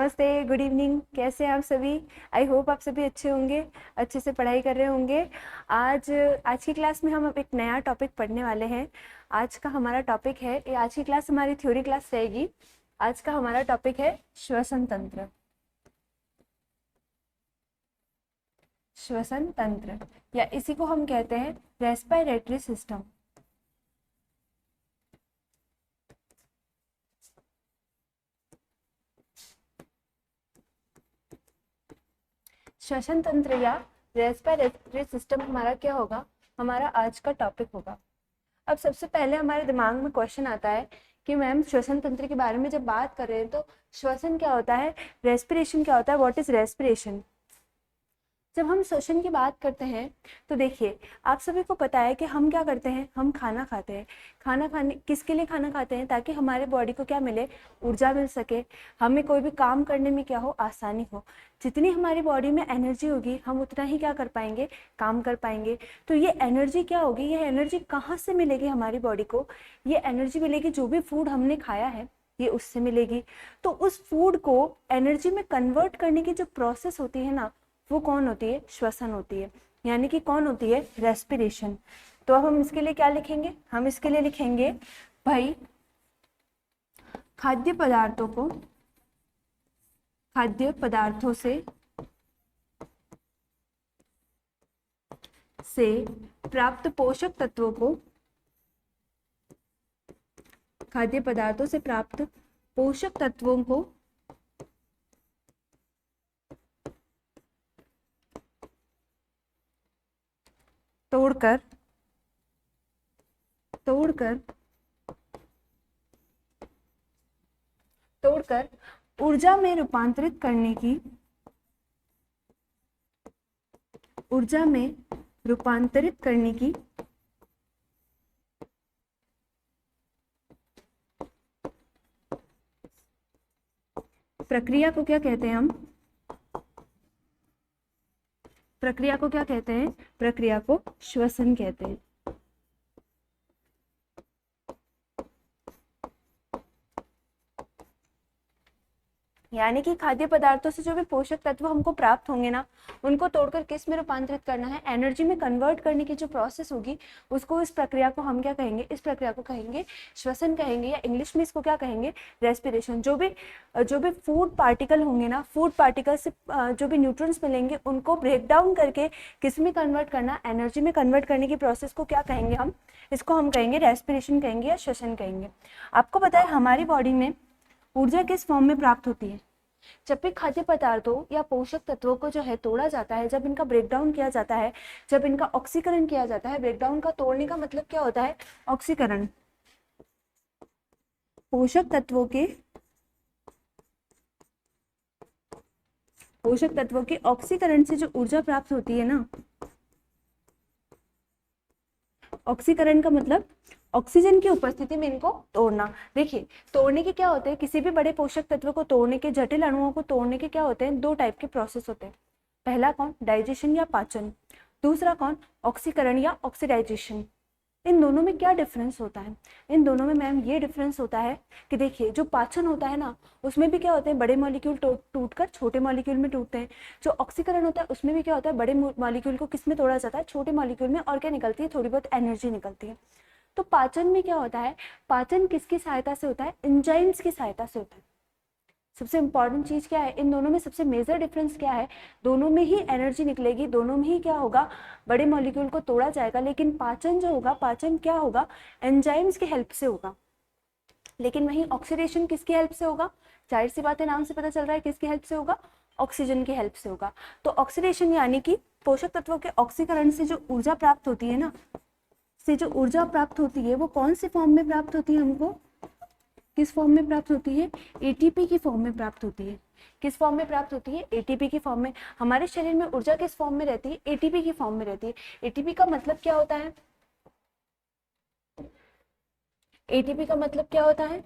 नमस्ते, good evening. कैसे हैं आप सभी? आई होप आप सभी अच्छे होंगे, अच्छे से पढ़ाई कर रहे होंगे। आज आज की क्लास में हम अब एक नया टॉपिक पढ़ने वाले हैं। आज का हमारा टॉपिक है, ये आज की क्लास हमारी थ्योरी क्लास रहेगी। आज का हमारा टॉपिक है श्वसन तंत्र। श्वसन तंत्र या इसी को हम कहते हैं रेस्पिरेटरी सिस्टम। श्वसन तंत्र या रेस्पिरेटरी सिस्टम हमारा क्या होगा, हमारा आज का टॉपिक होगा। अब सबसे पहले हमारे दिमाग में क्वेश्चन आता है कि मैम श्वसन तंत्र के बारे में जब बात कर रहे हैं तो श्वसन क्या होता है, रेस्पिरेशन क्या होता है, व्हाट इज रेस्पिरेशन। जब हम श्वसन की बात करते हैं तो देखिए, आप सभी को पता है कि हम क्या करते हैं, हम खाना खाते हैं। खाना खाने किसके लिए खाना खाते हैं? ताकि हमारे बॉडी को क्या मिले, ऊर्जा मिल सके, हमें कोई भी काम करने में क्या हो, आसानी हो। जितनी हमारी बॉडी में एनर्जी होगी हम उतना ही क्या कर पाएंगे, काम कर पाएंगे। तो ये एनर्जी क्या होगी, ये एनर्जी कहाँ से मिलेगी हमारी बॉडी को? ये एनर्जी मिलेगी जो भी फूड हमने खाया है ये उससे मिलेगी। तो उस फूड को एनर्जी में कन्वर्ट करने की जो प्रोसेस होती है ना, वो कौन होती है, श्वसन होती है। यानी कि कौन होती है, रेस्पिरेशन। तो अब हम इसके लिए क्या लिखेंगे, हम इसके लिए लिखेंगे भाई खाद्य पदार्थों से प्राप्त पोषक तत्वों को, खाद्य पदार्थों से प्राप्त पोषक तत्वों को तोड़कर ऊर्जा में रूपांतरित करने की, प्रक्रिया को क्या कहते हैं हम, प्रक्रिया को क्या कहते हैं, प्रक्रिया को श्वसन कहते हैं। यानी कि खाद्य पदार्थों से जो भी पोषक तत्व हमको प्राप्त होंगे ना, उनको तोड़कर किस में रूपांतरित करना है, एनर्जी में कन्वर्ट करने की जो प्रोसेस होगी उसको, इस प्रक्रिया को हम क्या कहेंगे, इस प्रक्रिया को कहेंगे श्वसन कहेंगे, या इंग्लिश में इसको क्या कहेंगे, रेस्पिरेशन। जो भी फूड पार्टिकल होंगे ना, फूड पार्टिकल से जो भी न्यूट्रिएंट्स मिलेंगे उनको ब्रेक डाउन करके किस में कन्वर्ट करना, एनर्जी में कन्वर्ट करने की प्रोसेस को क्या कहेंगे हम, इसको हम कहेंगे रेस्पिरेशन कहेंगे या श्वसन कहेंगे। आपको पता है हमारी बॉडी में ऊर्जा किस फॉर्म में प्राप्त होती है? जब भी खाद्य पदार्थों या पोषक तत्वों को जो है तोड़ा जाता है, जब इनका ब्रेकडाउन किया जाता है, जब इनका ऑक्सीकरण किया जाता है, ब्रेकडाउन का तोड़ने का मतलब क्या होता है, ऑक्सीकरण। पोषक तत्वों के ऑक्सीकरण से जो ऊर्जा प्राप्त होती है ना, ऑक्सीकरण का मतलब ऑक्सीजन की उपस्थिति में इनको तोड़ना। देखिए, तोड़ने के क्या होते हैं, किसी भी बड़े पोषक तत्व को तोड़ने के, जटिल अणुओं को तोड़ने के क्या होते हैं, दो टाइप के प्रोसेस होते हैं। पहला कौन, डाइजेशन या पाचन। दूसरा कौन, ऑक्सीकरण या ऑक्सीडाइजेशन। इन दोनों में क्या डिफरेंस होता है? इन दोनों में मैम ये डिफरेंस होता है कि देखिए, जो पाचन होता है ना, उसमें भी क्या होते हैं, बड़े मॉलिक्यूल टूटकर छोटे मॉलिक्यूल में टूटते हैं। जो ऑक्सीकरण होता है उसमें भी क्या होता है, बड़े मॉलिक्यूल को किस में तोड़ा जाता है, छोटे मॉलिक्यूल में, और क्या निकलती है, थोड़ी बहुत एनर्जी निकलती है। तो पाचन में क्या होता है, पाचन किसकी सहायता से होता है, एंजाइम्स की सहायता से होता है। सबसे इंपॉर्टेंट चीज क्या है, इन दोनों में सबसे मेजर डिफरेंस क्या है, दोनों में ही एनर्जी निकलेगी, दोनों में ही क्या होगा, बड़े मॉलिक्यूल को तोड़ा जाएगा, लेकिन पाचन जो होगा, पाचन क्या होगा, एंजाइम्स की हेल्प से होगा। लेकिन वहीं ऑक्सीडेशन किसकी हेल्प से होगा, जाहिर सी बात है, नाम से पता चल रहा है किसकी हेल्प से होगा, ऑक्सीजन की हेल्प से होगा। तो ऑक्सीडेशन यानी कि पोषक तत्वों के ऑक्सीकरण से जो ऊर्जा प्राप्त होती है ना, से जो ऊर्जा प्राप्त होती है वो कौन से फॉर्म में प्राप्त होती है, हमको किस फॉर्म में प्राप्त होती है, एटीपी की फॉर्म में प्राप्त होती है। किस फॉर्म में प्राप्त होती है, एटीपी की फॉर्म में। हमारे शरीर में ऊर्जा किस फॉर्म में रहती है, एटीपी की फॉर्म में रहती है। एटीपी का मतलब क्या होता है, एटीपी का मतलब क्या होता है,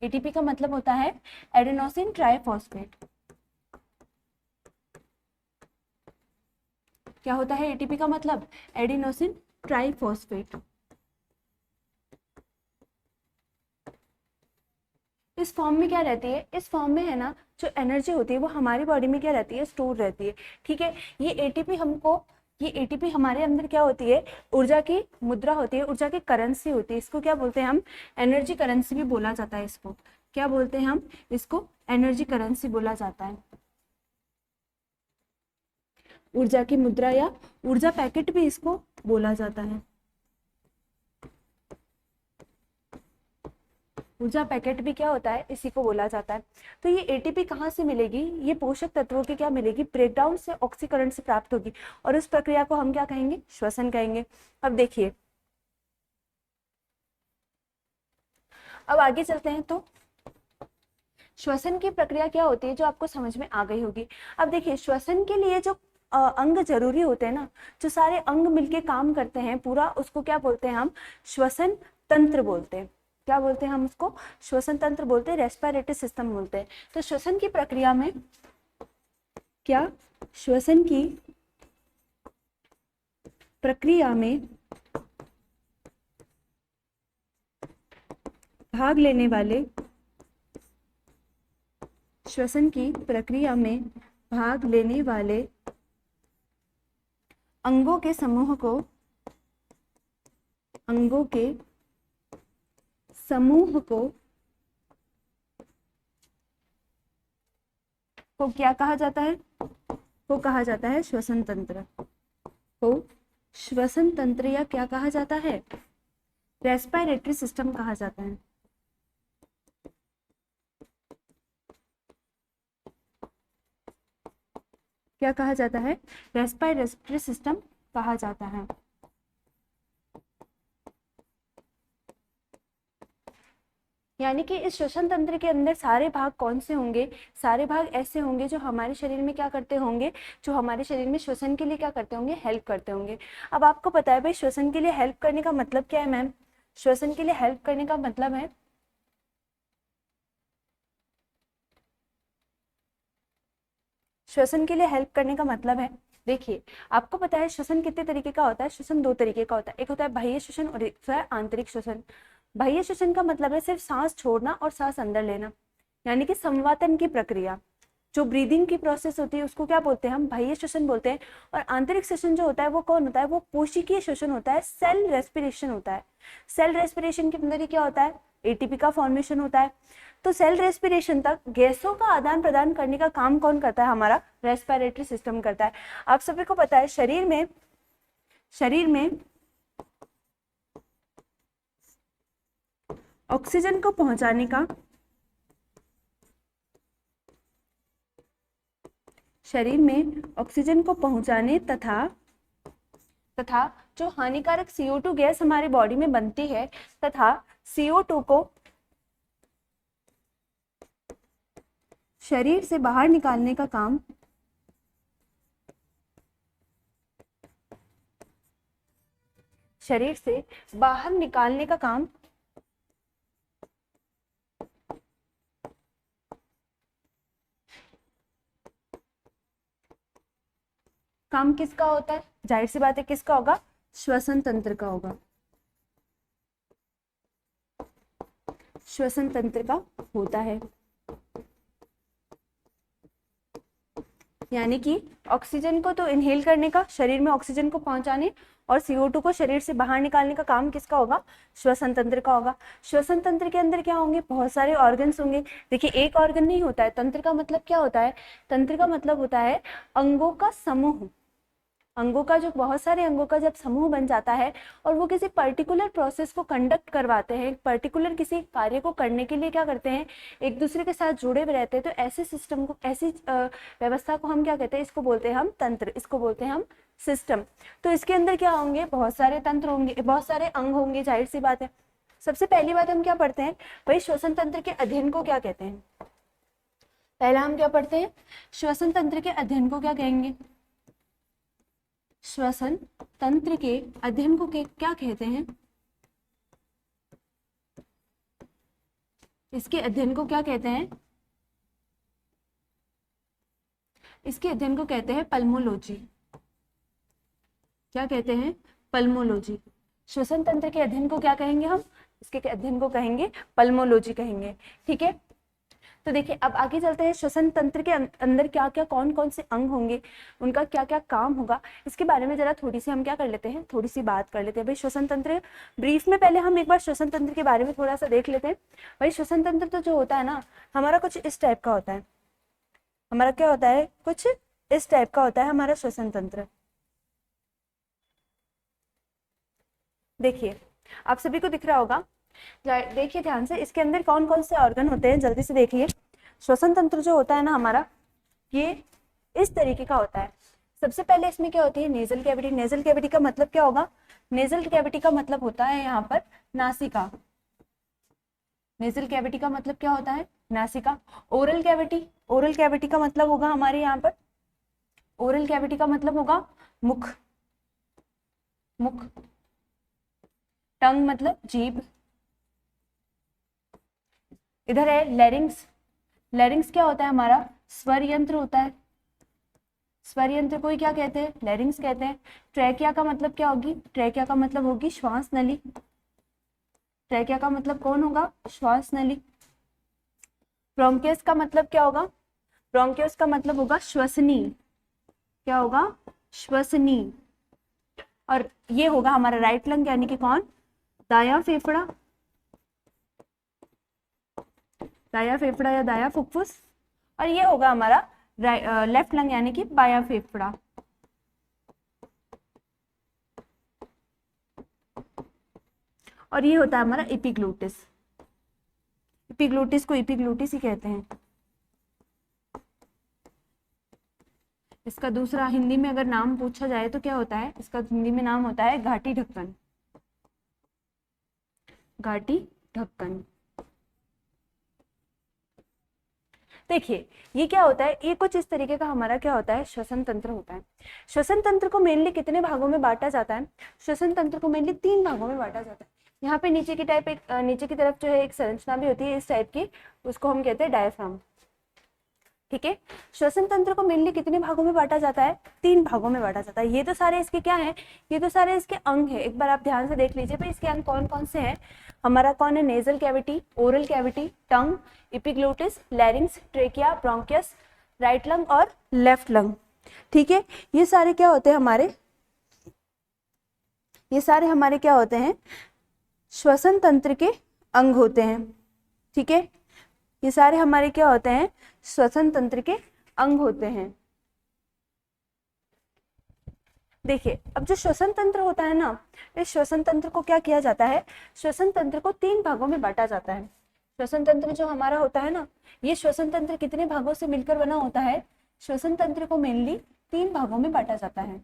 एटीपी का मतलब होता है एडेनोसिन ट्राइफॉस्फेट। क्या होता है एटीपी का मतलब, एडेनोसिन ट्राइफॉस्फेट। इस फॉर्म में क्या रहती है, इस फॉर्म में है ना जो एनर्जी होती है वो हमारी बॉडी में क्या रहती है, स्टोर रहती है। ठीक है, ये एटीपी हमको, ये एटीपी हमारे अंदर क्या होती है, ऊर्जा की मुद्रा होती है, ऊर्जा की करेंसी होती है। इसको क्या बोलते हैं हम, एनर्जी करेंसी भी बोला जाता है। इसको क्या बोलते हैं हम, इसको एनर्जी करेंसी बोला जाता है। ऊर्जा की मुद्रा या ऊर्जा पैकेट भी इसको बोला जाता है। ऊर्जा पैकेट भी क्या होता है, इसी को बोला जाता है। तो ये एटीपी कहाँ से मिलेगी, ये पोषक तत्वों की क्या मिलेगी, ब्रेकडाउन से ऑक्सीकरण से प्राप्त होगी, और उस प्रक्रिया को हम क्या कहेंगे, श्वसन कहेंगे। अब देखिए, अब आगे चलते हैं। तो श्वसन की प्रक्रिया क्या होती है, जो आपको समझ में आ गई होगी। अब देखिए, श्वसन के लिए जो अंग जरूरी होते हैं ना, जो सारे अंग मिलके काम करते हैं पूरा, उसको क्या बोलते हैं हम, श्वसन तंत्र बोलते हैं। क्या बोलते हैं हम उसको, श्वसन तंत्र बोलते हैं, रेस्पिरेटरी सिस्टम बोलते हैं। तो श्वसन की प्रक्रिया में क्या, श्वसन की प्रक्रिया में भाग लेने वाले, श्वसन की प्रक्रिया में भाग लेने वाले अंगों के समूह को, अंगों के समूह को क्या कहा जाता है, को कहा जाता है श्वसन तंत्र। को श्वसन तंत्र या क्या कहा जाता है, रेस्पिरेटरी सिस्टम कहा जाता है। क्या कहा जाता है, रेस्पिरेटरी सिस्टम कहा जाता है। यानी कि इस श्वसन तंत्र के अंदर सारे भाग कौन से होंगे, सारे भाग ऐसे होंगे जो हमारे शरीर में क्या करते होंगे, जो हमारे शरीर में श्वसन के लिए क्या करते होंगे, हेल्प करते होंगे। अब आपको पता है भाई, श्वसन के लिए हेल्प करने का मतलब क्या है मैम, श्वसन के लिए हेल्प करने का मतलब है, श्वसन के लिए हेल्प करने का मतलब है, देखिए आपको पता है श्वसन कितने तरीके का होता है, श्वसन दो तरीके का होता है, एक होता है बाह्य श्वसन और एक होता है आंतरिक श्वसन। बाह्य श्वसन का मतलब है सिर्फ सांस छोड़ना और सांस अंदर लेना, यानी कि संवातन की प्रक्रिया, जो ब्रीदिंग की प्रोसेस होती है उसको क्या बोलते हैं हम, बाह्य श्वसन बोलते हैं। और आंतरिक श्वसन जो होता है वो कौन होता है, वो कोशिकीय श्वसन होता है, सेल रेस्पिरेशन होता है। सेल रेस्पिरेशन के अंदर ही क्या होता है, एटीपी का फॉर्मेशन होता है। तो सेल रेस्पिरेशन तक गैसों का आदान प्रदान करने का काम कौन करता है, हमारा रेस्पिरेटरी सिस्टम करता है। आप सभी को पता है शरीर में ऑक्सीजन को पहुंचाने का, शरीर में ऑक्सीजन को पहुंचाने तथा जो हानिकारक CO2 गैस हमारी बॉडी में बनती है, तथा CO2 को शरीर से बाहर निकालने का काम, शरीर से बाहर निकालने का काम किसका होता है, जाहिर सी बात है किसका होगा, श्वसन तंत्र का होगा, श्वसन तंत्र का होता है। यानी कि ऑक्सीजन को तो इनहेल करने का, शरीर में ऑक्सीजन को पहुंचाने और CO2 को शरीर से बाहर निकालने का काम किसका होगा, श्वसन तंत्र का होगा। श्वसन तंत्र के अंदर क्या होंगे, बहुत सारे ऑर्गन्स होंगे। देखिए एक ऑर्गन नहीं होता है, तंत्र का मतलब क्या होता है, तंत्र का मतलब होता है अंगों का समूह, अंगों का जो बहुत सारे अंगों का जब समूह बन जाता है और वो किसी पर्टिकुलर प्रोसेस को कंडक्ट करवाते हैं, पर्टिकुलर किसी कार्य को करने के लिए क्या करते हैं, एक दूसरे के साथ जुड़े हुए रहते हैं। तो ऐसे सिस्टम को, ऐसी व्यवस्था को हम क्या कहते हैं, इसको बोलते हैं हम तंत्र, इसको बोलते हैं हम सिस्टम। तो इसके अंदर क्या होंगे, बहुत सारे तंत्र होंगे, बहुत सारे अंग होंगे, जाहिर सी बात है। सबसे पहली बात हम क्या पढ़ते हैं भाई, श्वसन तंत्र के अध्ययन को क्या कहते हैं। पहला हम क्या पढ़ते हैं, श्वसन तंत्र के अध्ययन को क्या कहेंगे, श्वसन तंत्र के अध्ययन को क्या कहते हैं, इसके अध्ययन को क्या कहते हैं, इसके अध्ययन को कहते हैं पल्मोलॉजी। क्या कहते हैं, पल्मोलॉजी। श्वसन तंत्र के अध्ययन को क्या कहेंगे हम, इसके अध्ययन को कहेंगे पल्मोलॉजी कहेंगे। ठीक है, तो देखिए अब आगे चलते हैं, श्वसन तंत्र के अंदर क्या क्या कौन कौन से अंग होंगे, उनका क्या क्या काम होगा, इसके बारे में जरा थोड़ी सी हम क्या कर लेते हैं, थोड़ी सी बात कर लेते हैं। भाई श्वसन तंत्र ब्रीफ में पहले हम एक बार श्वसन तंत्र के बारे में थोड़ा सा देख लेते हैं। भाई श्वसन तंत्र तो जो होता है ना हमारा कुछ इस टाइप का होता है, हमारा क्या होता है, कुछ इस टाइप का होता है हमारा श्वसन तंत्र। देखिए आप सभी को दिख रहा होगा, देखिए ध्यान से, इसके अंदर कौन कौन से ऑर्गन होते हैं जल्दी से देखिए। श्वसन तंत्र जो होता है ना हमारा, ये इस तरीके का होता है। सबसे पहले इसमें क्या होती है, नेजल कैविटी। नेजल कैविटी का मतलब क्या होगा, नेजल कैविटी का मतलब होता है यहाँ पर नासिका। नेजल कैविटी का मतलब क्या होता है, नासिका। ओरल कैविटी, ओरल कैविटी का मतलब होगा हमारे यहाँ पर, ओरल कैविटी का मतलब होगा मुख, मुख। टंग मतलब जीभ। इधर है लैरिंग्स। लैरिंग्स क्या होता है हमारा, स्वर यंत्र होता है। स्वर यंत्र को ही क्या कहते हैं, लैरिंग्स कहते हैं। ट्रैकिया का मतलब क्या होगी, ट्रैकिया का मतलब होगी श्वास नली। ट्रैकिया का मतलब कौन होगा, श्वास नली। ब्रोंकियस का मतलब क्या होगा, ब्रोंकियस का मतलब होगा श्वसनी। क्या होगा, श्वसनी। और ये होगा हमारा राइट लंग, यानी कि कौन, दाया फेफड़ा, दाया फेफड़ा या दाया फुफ्फुस। और ये होगा हमारा लेफ्ट लंग, यानी कि बाया फेफड़ा। और ये होता है हमारा एपिग्लोटिस। एपिग्लोटिस को एपिग्लोटिस ही कहते हैं। इसका दूसरा हिंदी में अगर नाम पूछा जाए तो क्या होता है, इसका हिंदी में नाम होता है घाटी ढक्कन। घाटी ढक्कन। देखिए ये क्या होता है, ये कुछ इस तरीके का हमारा क्या होता है, श्वसन तंत्र होता है। श्वसन तंत्र को मेनली कितने भागों में बांटा जाता है, श्वसन तंत्र को मेनली 3 भागों में बांटा जाता है। यहाँ पे नीचे की टाइप एक नीचे की तरफ जो है एक संरचना भी होती है इस टाइप की, उसको हम कहते हैं डायफ्राम। ठीक है, श्वसन तंत्र को मेनली कितने भागों में बांटा जाता है, 3 भागों में बांटा जाता है। ये तो सारे इसके क्या है, ये तो सारे इसके अंग है। एक बार आप ध्यान से देख लीजिए भाई इसके अंग कौन कौन से हैं। हमारा कौन है, nasal cavity, oral cavity, tongue, epiglottis, larynx, trachea, bronchus, right lung और लेफ्ट लंग। ठीक है, ये सारे क्या होते हैं हमारे, ये सारे हमारे क्या होते हैं, श्वसन तंत्र के अंग होते हैं। ठीक है, ये सारे हमारे क्या होते हैं, श्वसन तंत्र के अंग होते हैं। देखिए अब जो श्वसन तंत्र होता है ना, इस श्वसन तंत्र को क्या किया जाता है, श्वसन तंत्र को 3 भागों में बांटा जाता है। श्वसन तंत्र जो हमारा होता है ना, ये श्वसन तंत्र कितने भागों से मिलकर बना होता है, श्वसन तंत्र को मेनली 3 भागों में बांटा जाता है।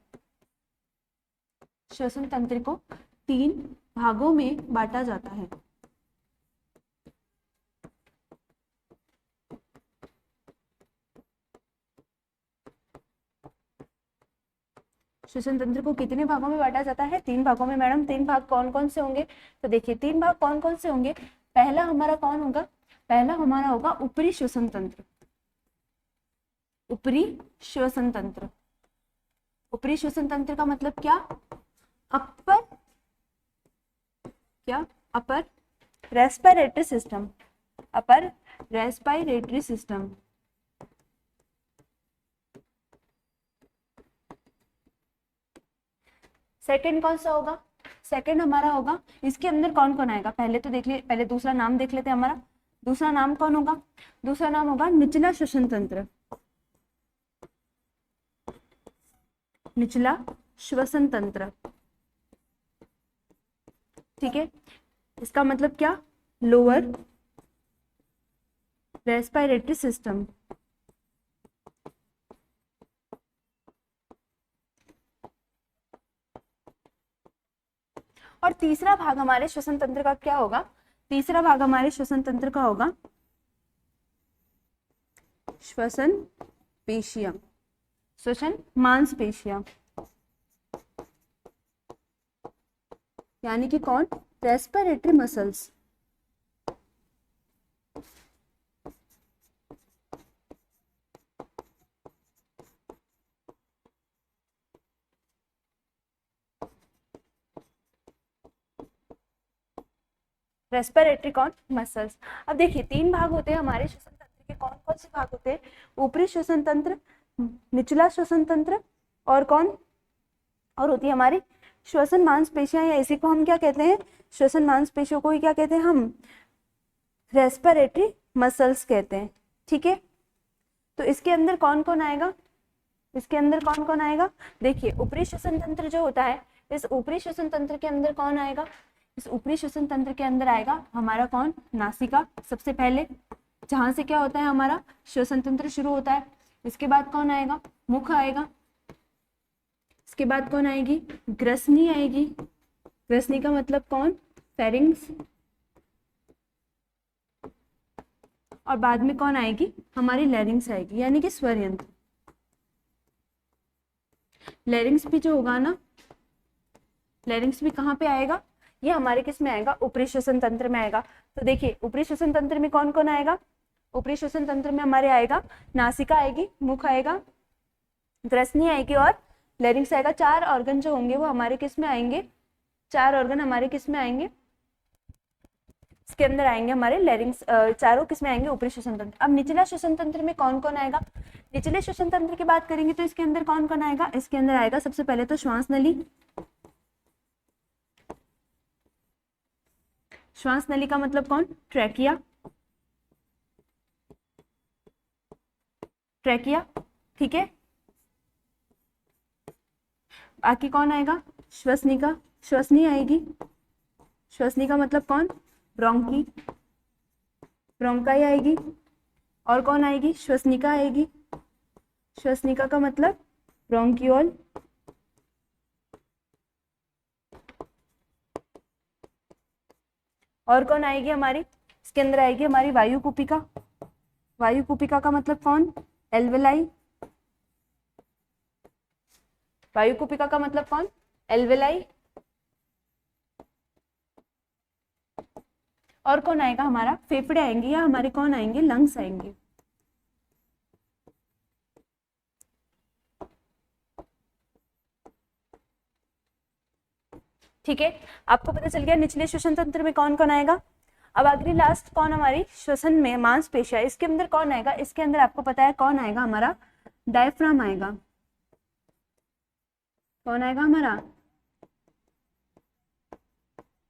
श्वसन तंत्र को 3 भागों में बांटा जाता है। श्वसन तंत्र को कितने भागों में बांटा जाता है, 3 भागों में। मैडम 3 भाग कौन कौन से होंगे, तो देखिए 3 भाग कौन कौन से होंगे। पहला हमारा कौन होगा, पहला हमारा होगा ऊपरी श्वसन तंत्र। ऊपरी श्वसन तंत्र, ऊपरी श्वसन तंत्र का मतलब क्या, अपर, क्या, upper respiratory system, upper respiratory system. Second कौन सा होगा, सेकंड हमारा होगा, इसके अंदर कौन कौन आएगा, पहले तो देख लिए, पहले दूसरा नाम देख लेते हैं हमारा। दूसरा नाम कौन होगा, दूसरा नाम होगा निचला श्वसन तंत्र। निचला श्वसन तंत्र। ठीक है, इसका मतलब क्या, लोअर रेस्पिरेटरी सिस्टम। और तीसरा भाग हमारे श्वसन तंत्र का क्या होगा, तीसरा भाग हमारे श्वसन तंत्र का होगा श्वसन पेशियां, श्वसन मांसपेशियां, यानी कि कौन, रेस्पिरेटरी मसल्स। रेस्पिरेटरी कौन, मसल्स। अब देखिए 3 भाग होते हैं हमारे श्वसन तंत्र के से भाग होते हैं? ऊपरी श्वसन तंत्र, निचला श्वसन तंत्र, और कौन, और होती है हमारी श्वसन मांसपेशियां, या इसी को हम क्या कहते हैं, श्वसन मांसपेशियों को ही क्या कहते हैं हम, रेस्पिरेटरी मसल्स कहते हैं। ठीक है, तो इसके अंदर कौन कौन आएगा, इसके अंदर कौन कौन आएगा? देखिए ऊपरी श्वसन तंत्र जो होता है, इस ऊपरी श्वसन तंत्र के अंदर कौन आएगा? इस ऊपरी श्वसन तंत्र के अंदर आएगा हमारा कौन, नासिका सबसे पहले, जहां से क्या होता है हमारा श्वसन तंत्र शुरू होता है। इसके बाद कौन आएगा? मुख आएगा। इसके बाद कौन आएगी? ग्रसनी आएगी। ग्रसनी का मतलब कौन? फेरिंग्स। और बाद में कौन आएगी? हमारी लैरिंग्स आएगी, यानी कि स्वर यंत्र। लैरिंग्स भी जो होगा ना, लैरिंग्स भी कहाँ पे आएगा? ये हमारे किस में आएगा? ऊपरी श्वसन तंत्र में आएगा। तो देखिए ऊपरी श्वसन तंत्र में कौन कौन आएगा? ऊपरी श्वसन तंत्र में हमारे आएगा नासिका आएगी, मुख आएगा, ग्रसनी आएगी और लैरिंग्स आएगा। 4 ऑर्गन जो होंगे वो हमारे किस में आएंगे? 4 ऑर्गन हमारे किस में आएंगे? इसके अंदर आएंगे हमारे लैरिंग्स, चारों किस में आएंगे? ऊपरी श्वसन तंत्र। अब निचला श्वसन तंत्र में कौन कौन आएगा? निचले श्वसन तंत्र की बात करेंगे तो इसके अंदर कौन कौन आएगा? इसके अंदर आएगा सबसे पहले तो श्वास नली। श्वास नली का मतलब कौन? ट्रैकिया। ट्रैकिया, ठीक है। बाकी कौन आएगा? श्वसनिका। श्वसनी आएगी। श्वसनी का मतलब कौन? ब्रोंकी। ब्रोंकाई आएगी। और कौन आएगी? श्वसनिका आएगी। श्वसनिका का मतलब ब्रोंकियोल। और कौन आएगी हमारी? इसके अंदर आएगी हमारी वायु कुपिका। वायु कुपिका का मतलब कौन? एल्वेलाई। वायु कुपिका का मतलब कौन? एल्वेलाई। और कौन आएगा हमारा? फेफड़े आएंगे, या हमारे कौन आएंगे? लंग्स आएंगे। ठीक है, आपको पता चल गया निचले श्वसन तंत्र में कौन कौन आएगा। अब आखिरी लास्ट कौन हमारी श्वसन में मांसपेशियां, इसके अंदर कौन आएगा? इसके अंदर आपको पता है कौन आएगा? हमारा डायफ्राम आएगा। कौन आएगा हमारा?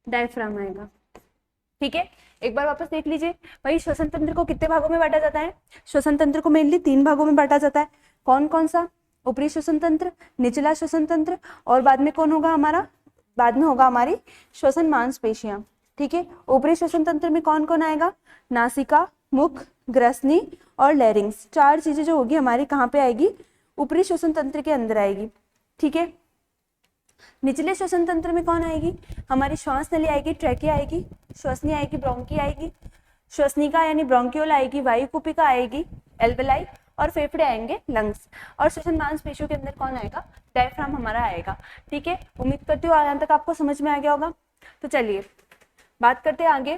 डायफ्राम आएगा। ठीक है, एक बार वापस देख लीजिए भाई, श्वसन तंत्र को कितने भागों में बांटा जाता है? श्वसन तंत्र को मेनली 3 भागों में बांटा जाता है। कौन कौन सा? ऊपरी श्वसन तंत्र, निचला श्वसन तंत्र, और बाद में कौन होगा हमारा? बाद में होगा हमारी श्वसन मांसपेशियां। ठीक है, ऊपरी श्वसन तंत्र में कौन कौन आएगा? नासिका, मुख, ग्रसनी और लैरिंग्स। 4 चीजें जो होगी हमारी कहाँ पे आएगी? ऊपरी श्वसन तंत्र के अंदर आएगी। ठीक है, निचले श्वसन तंत्र में कौन आएगी? हमारी श्वास नली आएगी, ट्रैकिया आएगी, श्वसनी आएगी, ब्रोंकी आएगी, श्वसनिका यानी ब्रोंकियोल आएगी, वायु कुपिका आएगी, एल्वेलाई, और फेफड़े आएंगे लंग्स। और श्वसन मांसपेशियों के अंदर कौन आएगा? डायफ्राम हमारा आएगा। ठीक है, उम्मीद करती हूँ यहाँ तक आपको समझ में आ गया होगा। तो चलिए बात करते हैं आगे।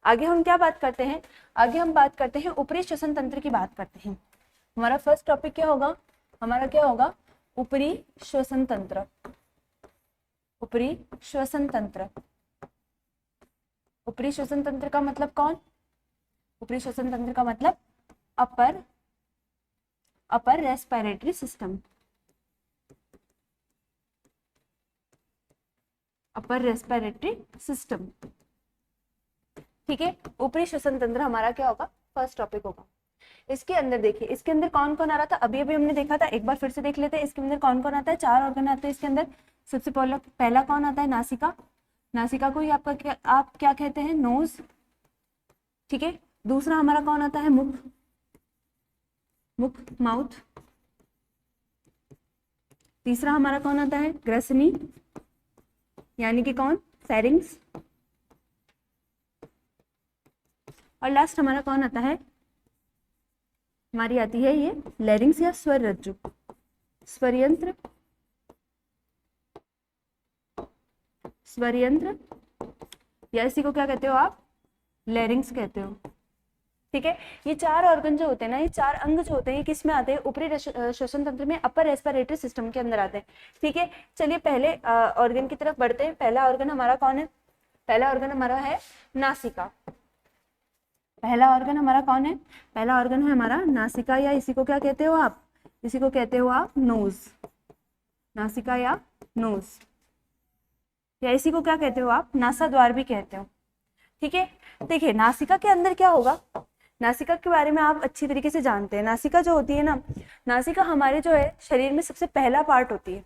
आगे हम क्या बात करते हैं? आगे हम बात करते हैं ऊपरी श्वसन तंत्र की बात करते हैं। हमारा फर्स्ट टॉपिक क्या होगा? हमारा क्या होगा? ऊपरी श्वसन तंत्र। ऊपरी श्वसन तंत्र। ऊपरी श्वसन तंत्र का मतलब कौन? ऊपरी श्वसन तंत्र का मतलब upper respiratory system. Upper respiratory system. ठीक है, ऊपरी श्वसन तंत्र हमारा क्या होगा? फर्स्ट टॉपिक होगा। इसके अंदर देखिए, इसके अंदर कौन कौन आ रहा था? अभी अभी हमने देखा था, एक बार फिर से देख लेते हैं। इसके अंदर कौन कौन आता है? 4 ऑर्गन आते हैं इसके अंदर। सबसे पहला कौन आता है? नासिका। नासिका को ही आप क्या कहते हैं? नोज। ठीक है, दूसरा हमारा कौन आता है? मुख। मुख, माउथ। तीसरा हमारा कौन आता है? ग्रसनी, यानी कि कौन? फेरिंग्स। और लास्ट हमारा कौन आता है? हमारी आती है ये लैरिंग्स या स्वर रज्जु, स्वर यंत्र। स्वर यंत्र, या इसी को क्या कहते हो आप? लैरिंग्स कहते हो। ठीक है, ये 4 ऑर्गन जो होते हैं ना, ये 4 अंग जो होते हैं, ये किस में आते हैं? ऊपरी श्वसन तंत्र में, अपर रेस्पिरेटरी सिस्टम के अंदर आते हैं। ठीक है, चलिए पहले ऑर्गन की तरफ बढ़ते हैं। पहला ऑर्गन हमारा कौन है? पहला ऑर्गन हमारा है नासिका। पहला ऑर्गन हमारा कौन है? पहला ऑर्गन है हमारा नासिका, या इसी को क्या कहते हो आप? इसी को कहते हो आप नोज, नासिका या नोज, या इसी को क्या कहते हो आप? नासाद्वार भी कहते हो। ठीक है, देखिए नासिका के अंदर क्या होगा, नासिका के बारे में आप अच्छी तरीके से जानते हैं। नासिका जो होती है ना, नासिका हमारे जो है शरीर में सबसे पहला पार्ट होती है।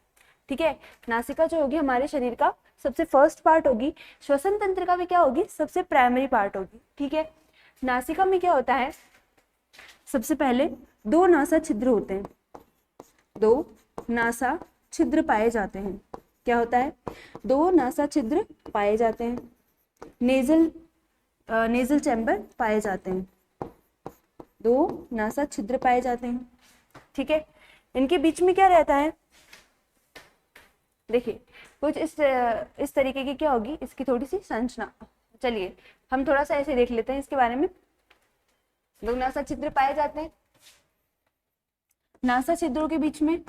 ठीक है, नासिका जो होगी हमारे शरीर का सबसे फर्स्ट पार्ट होगी। श्वसन तंत्र का भी क्या होगी? सबसे प्राइमरी पार्ट होगी। ठीक है, नासिका में क्या होता है? सबसे पहले दो नासा छिद्र होते हैं, दो नासा छिद्र पाए जाते हैं। क्या होता है? दो नासा छिद्र पाए जाते हैं, नेजल चैम्बर पाए जाते हैं, दो नासा छिद्र पाए जाते हैं। ठीक है, इनके बीच में क्या रहता है? देखिए कुछ इस तरीके की क्या होगी इसकी थोड़ी सी संरचना। चलिए हम थोड़ा सा ऐसे देख लेते हैं इसके बारे में। दो नासा छिद्र पाए जाते हैं, नासा छिद्रों के बीच में,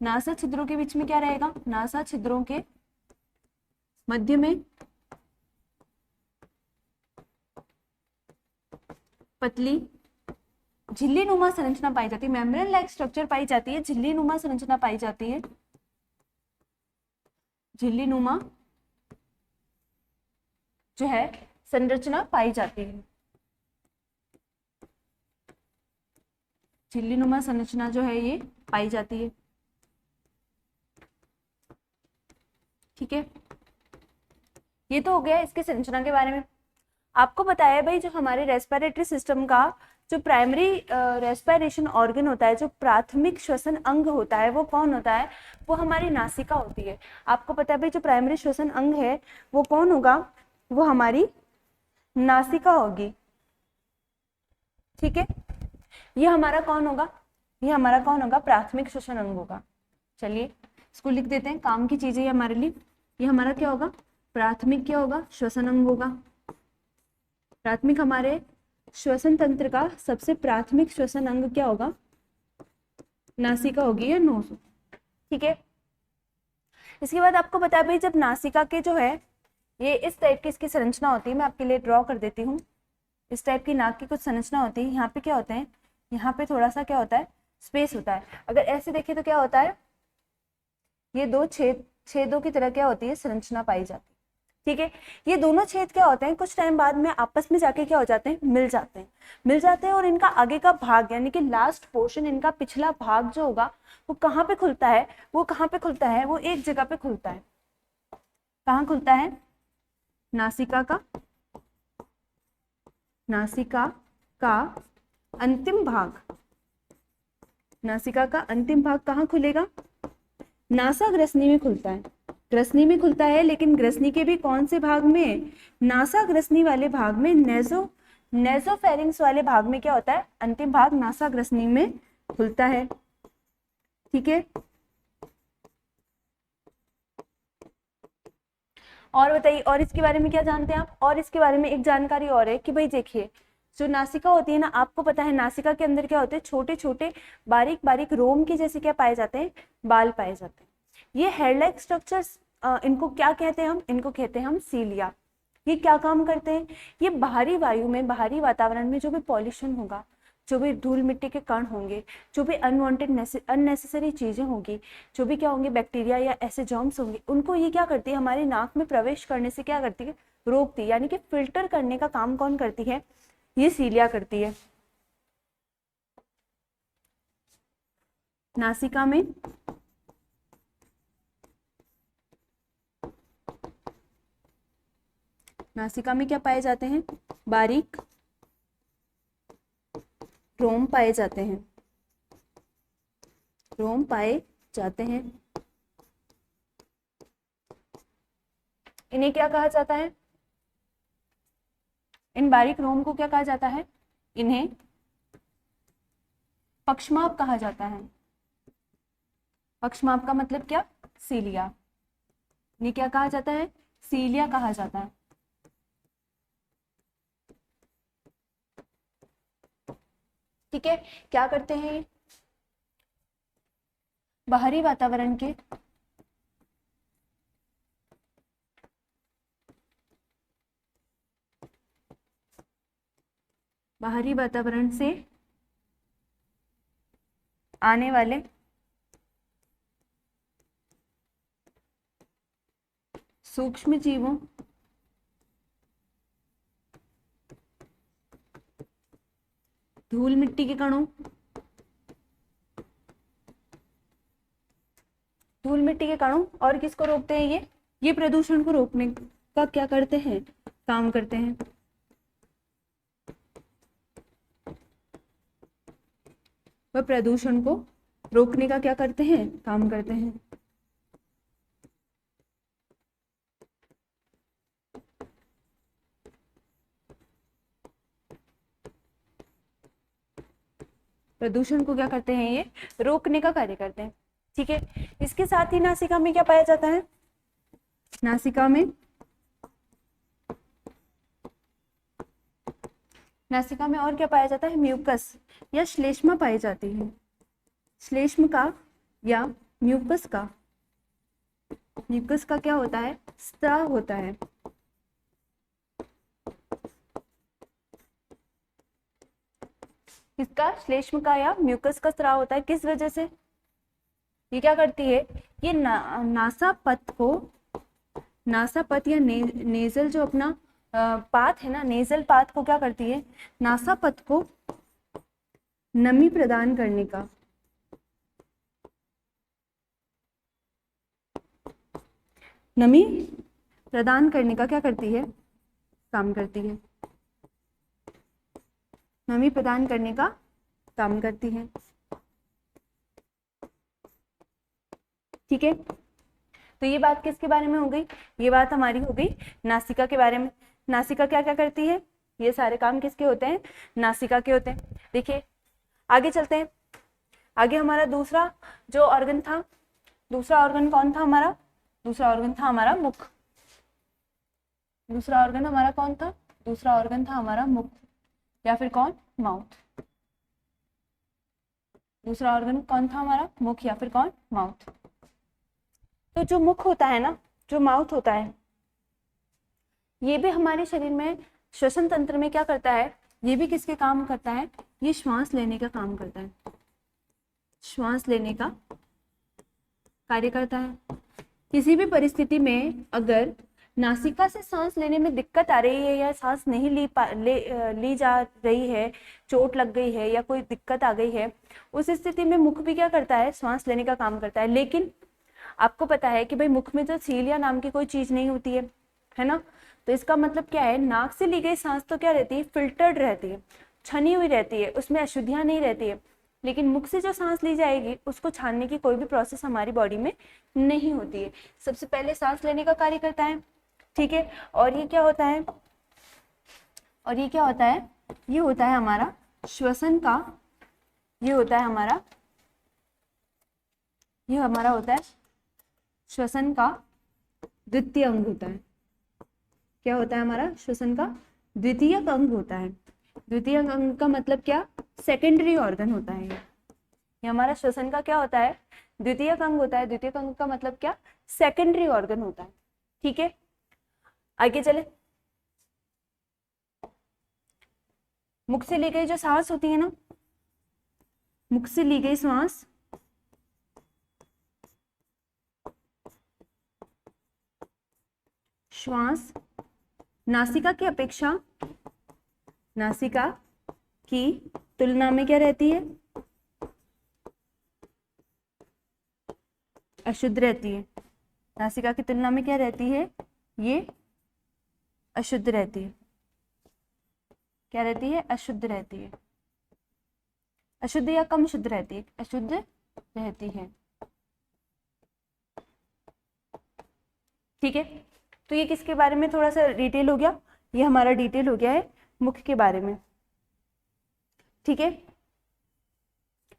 नासा छिद्रों के बीच में क्या रहेगा? नासा छिद्रों के मध्य में पतली झिल्ली नुमा संरचना पाई जाती है, मेम्ब्रेन लाइक स्ट्रक्चर पाई जाती है, झिल्ली नुमा संरचना पाई जाती है, झिल्ली नुमा जो है संरचना पाई जाती है, झिल्ली नुमा संरचना जो है ये पाई जाती है। ठीक है, ये तो हो गया इसके संरचना के बारे में। आपको बताया भाई जो हमारे रेस्पिरेटरी सिस्टम का जो प्राइमरी रेस्पिरेशन ऑर्गन होता है, जो प्राथमिक श्वसन अंग होता है, वो कौन होता है? वो हमारी नासिका होती है। आपको पता है भाई जो प्राइमरी श्वसन अंग है वो कौन होगा? वो हमारी नासिका होगी। ठीक है, ये हमारा कौन होगा? ये हमारा कौन होगा? प्राथमिक श्वसन अंग होगा। चलिए इसको लिख देते हैं, काम की चीजें हमारे लिए। ये हमारा क्या होगा? प्राथमिक क्या होगा? श्वसन अंग होगा। प्राथमिक हमारे श्वसन तंत्र का सबसे प्राथमिक श्वसन अंग क्या होगा? नासिका होगी या नोज। ठीक है, इसके बाद आपको बता भाई जब नासिका के जो है ये इस टाइप की इसकी संरचना होती है, मैं आपके लिए ड्रॉ कर देती हूँ। इस टाइप की नाक की कुछ संरचना होती है। यहाँ पे क्या होते हैं? यहाँ पे थोड़ा सा क्या होता है? स्पेस होता है। अगर ऐसे देखें तो क्या होता है? ये दो छेदों की तरह क्या होती है? संरचना पाई जाती है। ठीक है, ये दोनों छेद क्या होते हैं? कुछ टाइम बाद में आपस में जाके क्या हो जाते हैं? मिल जाते हैं और इनका आगे का भाग यानी कि लास्ट पोर्शन, इनका पिछला भाग जो होगा वो कहाँ पे खुलता है? वो कहाँ पे खुलता है? वो एक जगह पे खुलता है। कहाँ खुलता है? नासिका का अंतिम भाग, नासिका का अंतिम भाग कहाँ खुलेगा? नासा ग्रसनी में खुलता है। ग्रसनी में खुलता है, लेकिन ग्रसनी के भी कौन से भाग में? नासा ग्रसनी वाले भाग में, नेजोफेरिंग्स वाले भाग में क्या होता है? अंतिम भाग नासा ग्रसनी में खुलता है। ठीक है, और बताइए और इसके बारे में क्या जानते हैं आप? और इसके बारे में एक जानकारी और है कि भाई देखिए जो नासिका होती है ना, आपको पता है नासिका के अंदर क्या होते हैं? छोटे छोटे बारीक बारीक रोम के जैसे क्या पाए जाते हैं? बाल पाए जाते हैं। ये हेयर लाइक स्ट्रक्चर्स, इनको क्या कहते हैं हम? इनको कहते हैं हम सीलिया। ये क्या काम करते हैं? ये बाहरी वायु में, बाहरी वातावरण में जो भी पॉल्यूशन होगा, जो भी धूल मिट्टी के कण होंगे, जो भी अनवांटेड अननेसेसरी चीजें होंगी, जो भी क्या होंगे बैक्टीरिया या ऐसे जर्म्स होंगे, उनको ये क्या करती है? हमारी नाक में प्रवेश करने से क्या करती है? रोकती है। यानी कि फिल्टर करने का काम कौन करती है? ये सीलिया करती है। नासिका में क्या पाए जाते हैं? बारीक रोम पाए जाते हैं, रोम पाए जाते हैं। इन्हें क्या कहा जाता है? इन बारीक रोम को क्या कहा जाता है? इन्हें पक्षमाप कहा जाता है। पक्षमाप का मतलब क्या? सीलिया। इन्हें क्या कहा जाता है? सीलिया कहा जाता है। ठीक है, क्या करते हैं ये? बाहरी वातावरण के बाहरी वातावरण से आने वाले सूक्ष्म जीवों धूल मिट्टी के कणों, धूल मिट्टी के कणों और किसको रोकते हैं? ये प्रदूषण को रोकने का क्या करते हैं? काम करते हैं। वह प्रदूषण को रोकने का क्या करते हैं? काम करते हैं। प्रदूषण को क्या करते हैं? ये रोकने का कार्य करते हैं। ठीक है, इसके साथ ही नासिका में क्या पाया जाता है? नासिका में और क्या पाया जाता है? म्यूकस या श्लेष्मा पाई जाती है। श्लेष्म का या म्यूकस का क्या होता है? स्राव होता है। किसका? श्लेष्म का या म्यूकस का स्राव होता है। किस वजह से? ये क्या करती है? ये नासापथ या नेजल जो अपना पाथ है ना, नेजल पाथ को क्या करती है? नासापथ को नमी प्रदान करने का क्या करती है? काम करती है। नमी प्रदान करने का काम करती है। ठीक है, तो ये बात किसके बारे में हो गई? ये बात हमारी हो गई नासिका के बारे में। नासिका क्या क्या करती है? ये सारे काम किसके होते हैं? नासिका के होते हैं। देखिए आगे चलते हैं। आगे हमारा दूसरा जो ऑर्गन था, दूसरा ऑर्गन कौन था हमारा? दूसरा ऑर्गन था हमारा मुख। दूसरा ऑर्गन हमारा कौन था? दूसरा ऑर्गन था हमारा मुख या फिर कौन? माउथ। दूसरा ऑर्गन कौन था हमारा? मुख या फिर कौन? माउथ। तो जो मुख होता है ना, जो माउथ होता है, ये भी हमारे शरीर में श्वसन तंत्र में क्या करता है? ये भी किसके काम करता है? ये श्वास लेने का काम करता है। श्वास लेने का कार्य करता है। किसी भी परिस्थिति में अगर नासिका से सांस लेने में दिक्कत आ रही है या सांस नहीं ली जा रही है, चोट लग गई है या कोई दिक्कत आ गई है, उस स्थिति में मुख भी क्या करता है? श्वास लेने का काम करता है। लेकिन आपको पता है कि भाई मुख में तो सीलिया नाम की कोई चीज नहीं होती है ना। तो इसका मतलब क्या है? नाक से ली गई सांस तो क्या रहती है? फिल्टर्ड रहती है, छनी हुई रहती है, उसमें अशुद्धियां नहीं रहती है। लेकिन मुख से जो सांस ली जाएगी उसको छानने की कोई भी प्रोसेस हमारी बॉडी में नहीं होती है। सबसे पहले सांस लेने का कार्य करता है। ठीक है, और ये क्या होता है? ये होता है हमारा श्वसन का, ये हमारा होता है श्वसन का द्वितीय अंग होता है। क्या होता है हमारा? श्वसन का द्वितीय अंग होता है। द्वितीय अंग का मतलब क्या? सेकेंडरी ऑर्गन होता है। ये हमारा श्वसन का क्या होता है? द्वितीय अंग होता है। द्वितीय अंग का मतलब क्या? सेकेंडरी ऑर्गन होता है। ठीक है, आगे चले। मुख से ली गई जो सांस होती है ना, मुख से ली गई सांस श्वास नासिका की अपेक्षा, नासिका की तुलना में क्या रहती है? अशुद्ध रहती है। नासिका की तुलना में क्या रहती है? ये अशुद्ध रहती है। क्या रहती है? अशुद्ध रहती है। अशुद्ध या कम शुद्ध रहती है? अशुद्ध रहती है। ठीक है, तो ये किसके बारे में थोड़ा सा डिटेल हो गया? ये हमारा डिटेल हो गया है मुख के बारे में। ठीक है,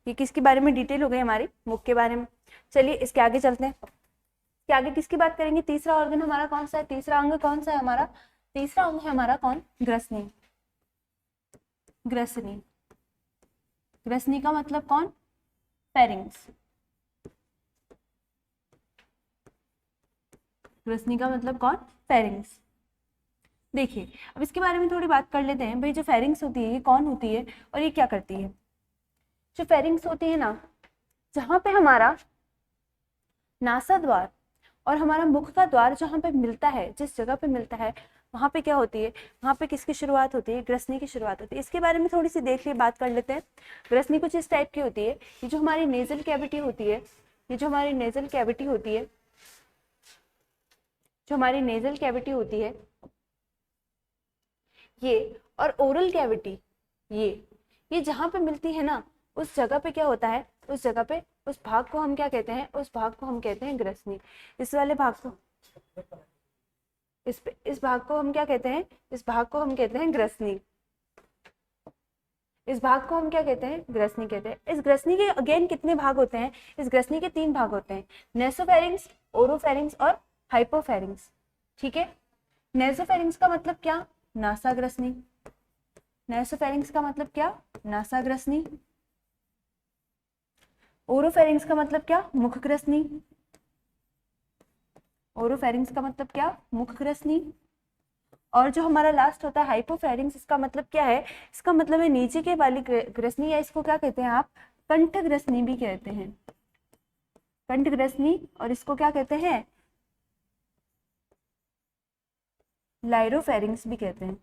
ये किसके बारे में डिटेल हो गई? हमारी मुख के बारे में। चलिए इसके आगे चलते हैं। इसके आगे किसकी बात करेंगे? तीसरा ऑर्गन हमारा कौन सा है? तीसरा अंग कौन सा है हमारा? तीसरा अंग है हमारा कौन? ग्रसनी। ग्रसनी, ग्रसनी का मतलब कौन? फेरिंग्स। ग्रसनी का मतलब कौन? फेरिंग्स। देखिए अब इसके बारे में थोड़ी बात कर लेते हैं भाई। जो फेरिंग्स होती है ये कौन होती है और ये क्या करती है। जो फेरिंग्स होती है ना, जहाँ पे हमारा नासा द्वार और हमारा मुख का द्वार जहाँ पे मिलता है, जिस जगह पे मिलता है वहाँ पे क्या होती है, वहाँ पे किसकी शुरुआत होती है, ग्रसनी की शुरुआत होती है। इसके बारे में थोड़ी सी देख लिए बात कर लेते हैं। ग्रसनी कुछ इस टाइप की होती है। ये जो हमारी नेजल कैविटी होती है, ये जो हमारी नेजल कैविटी होती है, जो हमारी नेजल कैविटी होती है ये, और ओरल कैविटी ये जहाँ पे मिलती है ना, उस जगह पे क्या होता है, उस जगह पे उस भाग को हम क्या कहते हैं, उस भाग को हम कहते हैं ग्रसनी। इस वाले भाग को, इस भाग को हम क्या कहते हैं, इस भाग को हम कहते हैं ग्रसनी। इस भाग को हम क्या कहते हैं, ग्रसनी कहते हैं। इस ग्रसनी के अगेन कितने भाग होते हैं, इस ग्रसनी के 3 भाग होते हैं, नेसोफेरिंग्स, ओरोफेरिंग्स और हाइपोफेरिंग्स। ठीक है। नेसोफेरिंग्स का मतलब क्या, नासाग्रसनी। नेसोफेरिंग्स का मतलब क्या, नासाग्रसनी। ओरोफेरिंग्स का मतलब क्या, मुखग्रसनी। ओरोफेरिंग्स का मतलब क्या, मुखग्रसनी। और जो हमारा लास्ट होता है हाइपोफेरिंग्स, इसका मतलब क्या है, इसका मतलब है नीचे के वाली ग्रसनी, या इसको क्या कहते हैं आप, कंठग्रसनी भी कहते हैं। कंठग्रसनी, और इसको क्या कहते हैं, लाइरोफेरिंग्स भी कहते हैं।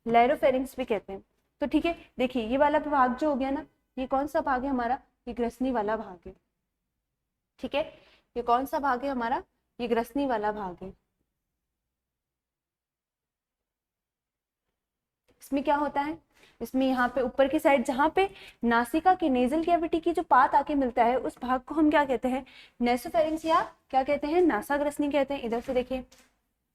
लाइरोफेरिंग्स भी कहते हैं। तो ठीक है, देखिए ये वाला भाग जो हो गया ना, ये कौन सा भाग है हमारा, ये ग्रसनी वाला भाग है। ठीक है, ये कौन सा भाग है हमारा, ये ग्रसनी वाला भाग है। इसमें क्या होता है, इसमें यहाँ पे ऊपर की साइड जहाँ पे नासिका की नेजल कैविटी की जो पात आके मिलता है, उस भाग को हम क्या कहते हैं, नेसोफेरिंग्स, या क्या कहते हैं, नासाग्रसनी कहते हैं। इधर से देखिए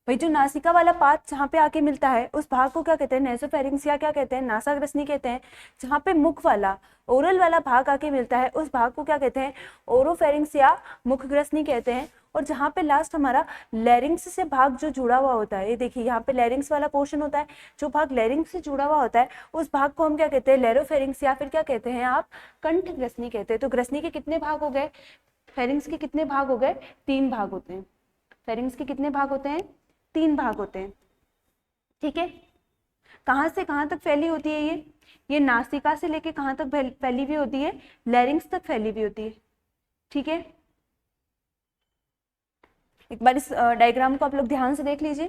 भाई, जो नासिका वाला पार्ट जहाँ पे आके मिलता है, उस भाग को क्या कहते हैं, नेसोफेरिंग्स, या क्या कहते हैं, नासाग्रसनी कहते हैं। जहाँ पे मुख वाला, ओरल वाला भाग आके मिलता है, उस भाग को क्या कहते हैं, ओरोफेरिंग्स या मुखग्रसनी कहते हैं। और जहाँ पे लास्ट हमारा लैरिंग्स से भाग जो जुड़ा हुआ होता है, ये देखिए यहाँ पे लैरिंग्स वाला पोर्शन होता है, जो भाग लैरिंग्स से जुड़ा हुआ होता है, उस भाग को हम क्या कहते हैं, लेरोफेरिंग्स, या फिर क्या कहते हैं आप, कंठग्रसनी कहते हैं। तो ग्रसनी के कितने भाग हो गए, फेरिंग्स के कितने भाग हो गए, 3 भाग होते हैं। फेरिंग्स के कितने भाग होते हैं, 3 भाग होते हैं। ठीक है, कहाँ से कहाँ तक फैली होती है ये नासिका से लेके कहाँ तक फैली हुई होती है, लैरिंग्स तक फैली हुई होती है। ठीक है, एक बार इस डायग्राम को आप लोग ध्यान से देख लीजिए।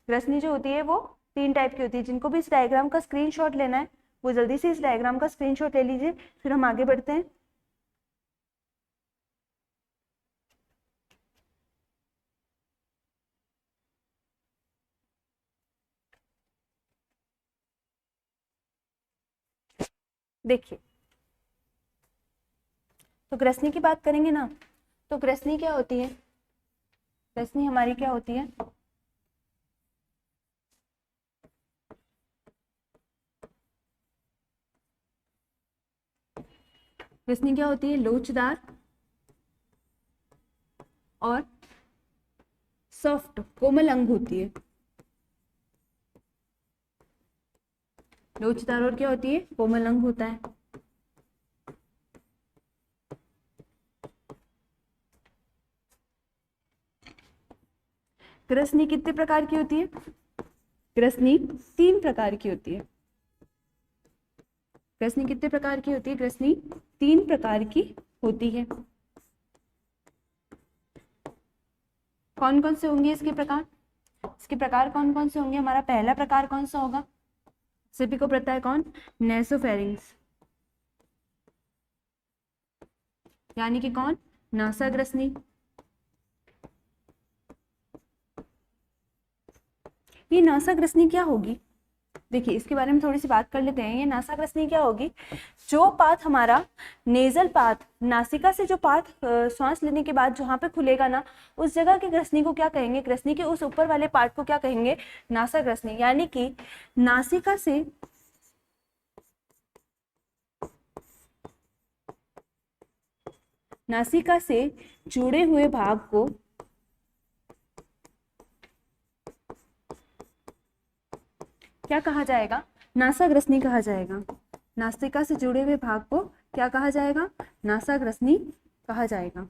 ग्रसनी जो होती है वो 3 टाइप की होती है। जिनको भी इस डायग्राम का स्क्रीनशॉट लेना है, वो जल्दी से इस डायग्राम का स्क्रीनशॉट ले लीजिए, फिर हम आगे बढ़ते हैं। देखिए, तो ग्रसनी की बात करेंगे ना, तो ग्रसनी क्या होती है, ग्रसनी हमारी क्या होती है, ग्रसनी क्या होती है, लोचदार और सॉफ्ट कोमल अंग होती है। लोचदार और क्या होती है, कोमल अंग होता है। ग्रसनी कितने प्रकार की होती है, ग्रसनी 3 प्रकार की होती है। ग्रसनी कितने प्रकार की होती है, ग्रसनी 3 प्रकार की होती है। कौन कौन से होंगे इसके प्रकार, इसके प्रकार कौन कौन से होंगे, हमारा पहला प्रकार कौन सा होगा, सभी को पता है कौन, नेसोफेरिंग्स, यानी कि कौन, नासाग्रसनी। ये नासाग्रसनी क्या होगी, देखिए इसके बारे में थोड़ी सी बात कर लेते हैं। ये नासाग्रसनी क्या होगी, जो पाथ हमारा नेजल पाथ, नासिका से जो पाथ श्वास लेने के बाद जहाँ पे खुलेगा ना, उस जगह की ग्रसनी को क्या कहेंगे, ग्रसनी के उस ऊपर वाले पार्ट को क्या कहेंगे, नासाग्रसनी। यानी कि नासिका से नासिका से जुड़े हुए भाग को क्या कहा जाएगा, नासाग्रसनी कहा जाएगा। नासिका से जुड़े हुए भाग को क्या कहा जाएगा, नासाग्रसनी कहा जाएगा।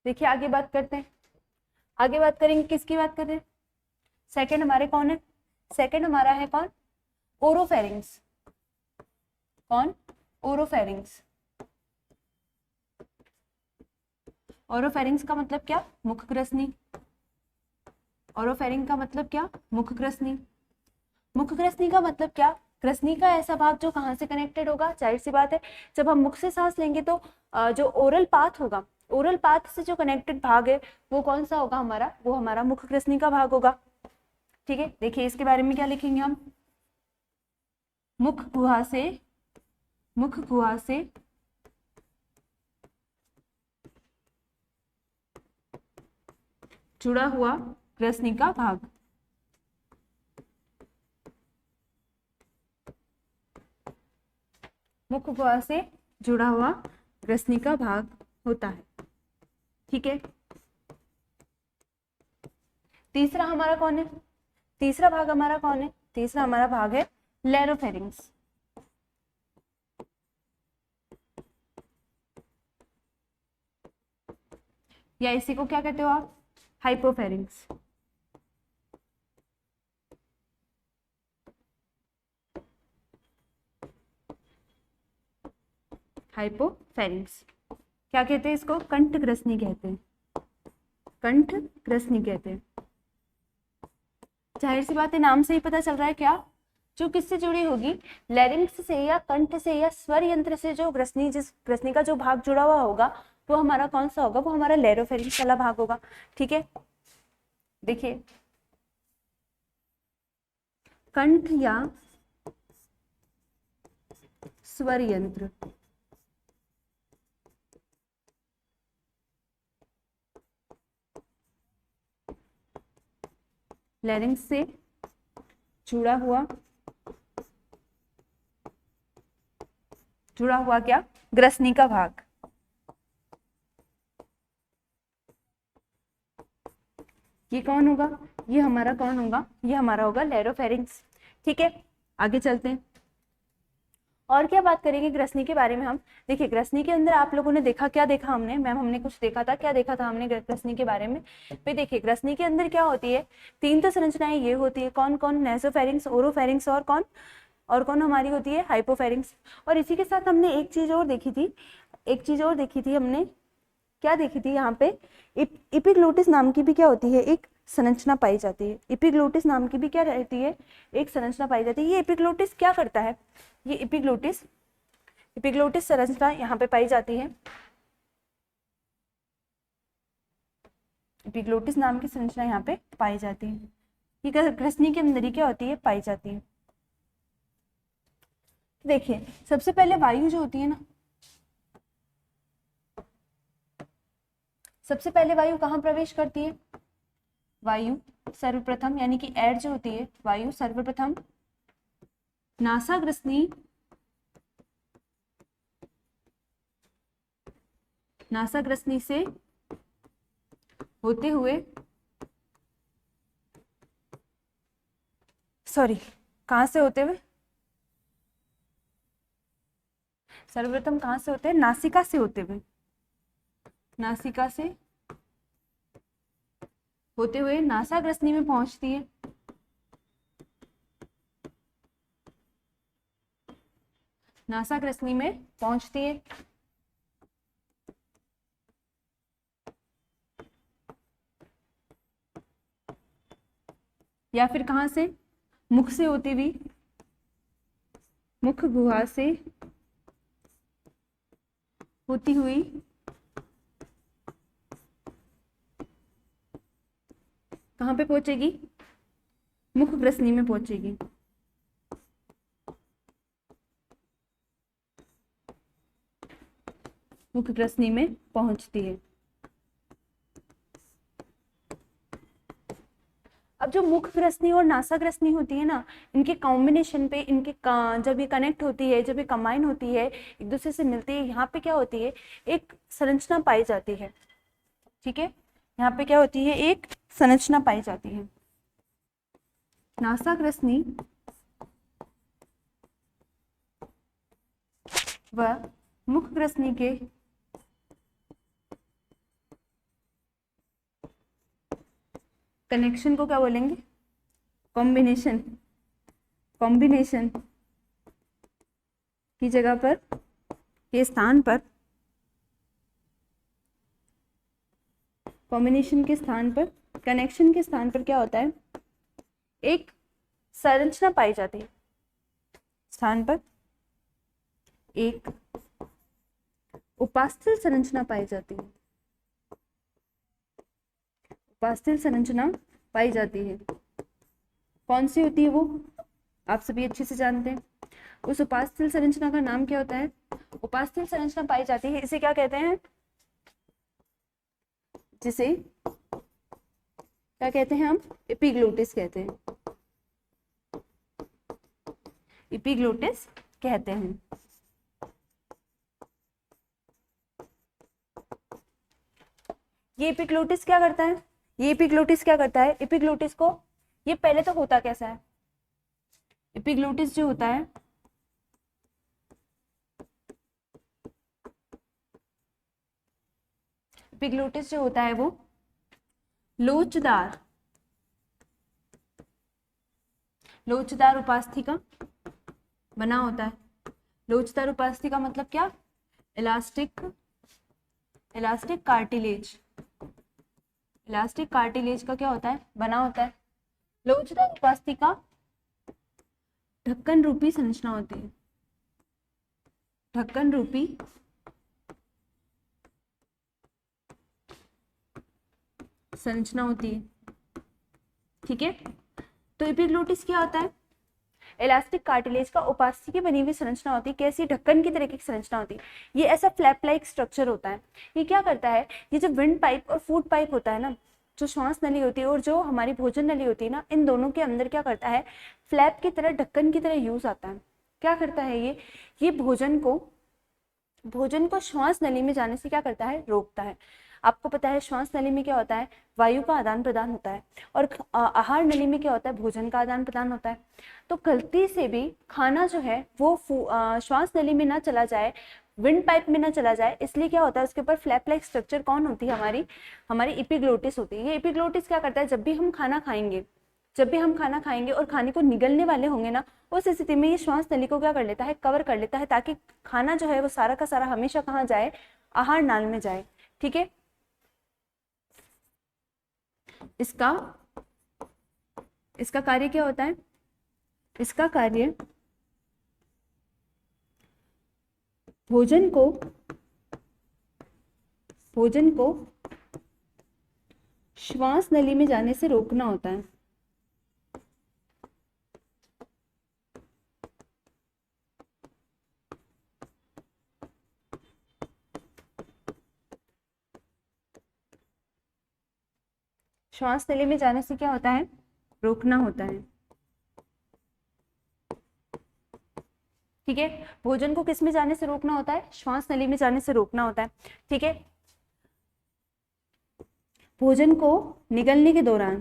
देखिए आगे बात करते हैं, आगे बात करेंगे, किसकी बात कर रहे हैं? सेकंड हमारे कौन है? सेकंड हमारा है कौन? ओरोफेरिंग्स। कौन? ओरोफेरिंग्स। ओरोफेरिंग्स का मतलब क्या? मुख ग्रसनी। ओरोफेरिंग का मतलब क्या? मुख ग्रसनी। मुख ग्रसनी का मतलब क्या? ग्रसनी का ऐसा भाग जो कहाँ से कनेक्टेड होगा? जाहिर सी बात है, जब हम मुख से सांस लेंगे तो जो ओरल पाथ होगा, ओरल पाथ से जो कनेक्टेड भाग है वो कौन सा होगा हमारा? वो हमारा मुख ग्रसनी का भाग होगा। ठीक है, देखिए इसके बारे में क्या लिखेंगे हम? मुख गुहा से, मुख गुहा से जुड़ा हुआ ग्रसनी का भाग। मुख गुहा से जुड़ा हुआ ग्रसनी का भाग होता है। ठीक है, तीसरा हमारा कौन है? तीसरा भाग हमारा कौन है? तीसरा हमारा भाग है लेरोफेरिंग्स, या इसी को क्या कहते हो आप? हाइपोफेरिंग्स। हाइपोफेरिंग्स क्या कहते हैं इसको? कंठ ग्रसनी कहते हैं, कंठ ग्रसनी कहते हैं। जाहिर सी बात है, नाम से ही पता चल रहा है क्या, जो किससे जुड़ी होगी? लैरिंक्स से या कंठ से या स्वर यंत्र से जो ग्रसनी, जिस ग्रसनी का जो भाग जुड़ा हुआ होगा वो हमारा कौन सा होगा? वो हमारा लेरोफेरिंक्स वाला भाग होगा। ठीक है, देखिए कंठ या स्वर यंत्र, लैरिंक्स से जुड़ा हुआ, जुड़ा हुआ क्या? ग्रसनी का भाग। ये कौन होगा? ये हमारा कौन होगा? ये हमारा होगा लेरोफेरिंक्स। ठीक है, आगे चलते हैं और क्या बात करेंगे ग्रसनी के बारे में हम। देखिए ग्रसनी के अंदर आप लोगों ने देखा, क्या देखा हमने? मैम हमने कुछ देखा था, क्या देखा था हमने ग्रसनी के बारे में? भाई देखिए ग्रसनी के अंदर क्या होती है? तीन तो संरचनाएं ये होती है, कौन कौन? नेसोफेरिंक्स, ओरोफेरिंक्स और कौन? और कौन हमारी होती है? हाइपोफेरिंक्स। और इसी के साथ हमने एक चीज और देखी थी, एक चीज और देखी थी हमने, क्या देखी थी यहाँ पे? इपिग्लोटिस नाम की भी क्या होती है? एक संरचना पाई जाती है। इपिग्लोटिस नाम की भी क्या रहती है? एक संरचना पाई जाती है। ये इपिग्लोटिस क्या करता है? ये इपिग्लोटिस, इपिग्लोटिस संरचना यहाँ पे पाई जाती है। इपिग्लोटिस नाम की संरचना यहाँ पे पाई जाती है। ये ग्रसनी के अंदर ही क्या होती है? पाई जाती है। देखिए सबसे पहले वायु जो होती है ना, सबसे पहले वायु कहाँ प्रवेश करती है? वायु सर्वप्रथम, यानी कि एयर जो होती है, वायु सर्वप्रथम नासाग्रसनी, नासाग्रसनी से होते हुए, सॉरी कहां से होते हुए? सर्वप्रथम कहां से होते हैं? नासिका से होते हुए, नासिका से होते हुए नासाग्रसनी में पहुंचती है। नासाग्रसनी में पहुंचती है। या फिर कहां से? मुख से होती हुई, मुख गुहा से होती हुई कहां पे पहुंचेगी? मुख ग्रसनी में पहुंचेगी। मुख ग्रसनी में पहुंचती है। अब जो मुख ग्रसनी और नासा ग्रसनी होती है ना, इनके कॉम्बिनेशन पे, इनके जब ये कनेक्ट होती है, जब ये कंबाइन होती है, एक दूसरे से मिलती है, यहाँ पे क्या होती है? एक संरचना पाई जाती है। ठीक है, यहाँ पे क्या होती है? एक संरचना पाई जाती है। नासा ग्रसनी व मुख ग्रसनी के कनेक्शन को क्या बोलेंगे? कॉम्बिनेशन। कॉम्बिनेशन की जगह पर, के स्थान पर, कॉम्बिनेशन के स्थान पर, कनेक्शन के स्थान पर क्या होता है? एक संरचना पाई जाती है। स्थान पर एक उपास्थल संरचना पाई जाती है। उपास्थल संरचना पाई जाती है। कौन सी होती है वो? आप सभी अच्छे से जानते हैं। उस उपास्थल संरचना का नाम क्या होता है? उपास्थल संरचना पाई जाती है, इसे क्या कहते हैं? जिसे क्या कहते हैं हम? एपिग्लोटिस कहते हैं। एपिग्लोटिस कहते हैं। ये एपिग्लोटिस क्या करता है? ये एपिग्लोटिस क्या करता है? एपिग्लोटिस को, ये पहले तो होता कैसा है? एपिग्लोटिस जो होता है, एपिग्लोटिस जो होता है वो लोचदार, लोचदार उपास्थि का बना होता है। लोचदार उपास्थि का मतलब क्या? Elastic, elastic cartilage, elastic cartilage का क्या होता है? बना होता है। लोचदार उपास्थि का ढक्कन रूपी संरचना होती है। ढक्कन रूपी संरचना होती है। ठीक है, तो एपिग्लोटिस क्या होता है? इलास्टिक कार्टिलेज का उपास्थि की बनी हुई संरचना होती है। कैसी? ढक्कन की तरह की संरचना होती है। ये ऐसा फ्लैप लाइक स्ट्रक्चर होता है। ये क्या करता है? ये जो विंड पाइप और फूड पाइप होता है ना, जो श्वास नली होती है और जो हमारी भोजन नली होती है ना, इन दोनों के अंदर क्या करता है? फ्लैप की तरह, ढक्कन की तरह यूज आता है। क्या करता है ये भोजन को श्वास नली में जाने से क्या करता है? रोकता है। आपको पता है श्वास नली में क्या होता है? वायु का आदान प्रदान होता है, और आहार नली में क्या होता है? भोजन का आदान प्रदान होता है। तो गलती से भी खाना जो है वो श्वास नली में ना चला जाए, विंड पाइप में ना चला जाए, इसलिए क्या होता है? उसके ऊपर फ्लैप लाइक स्ट्रक्चर कौन होती है? हमारी एपिग्लोटिस होती है। ये एपिग्लोटिस क्या करता है? जब भी हम खाना खाएंगे और खाने को निगलने वाले होंगे ना, उस स्थिति में ये श्वास नली को क्या कर लेता है? कवर कर लेता है, ताकि खाना जो है वो सारा का सारा हमेशा कहाँ जाए? आहार नाल में जाए। ठीक है, इसका कार्य क्या होता है? इसका कार्य भोजन को श्वास नली में जाने से रोकना होता है। श्वास नली में जाने से क्या होता है? रोकना होता है। ठीक है, भोजन को किस में जाने से रोकना होता है? श्वास नली में जाने से रोकना होता है। ठीक है, भोजन को निगलने के दौरान,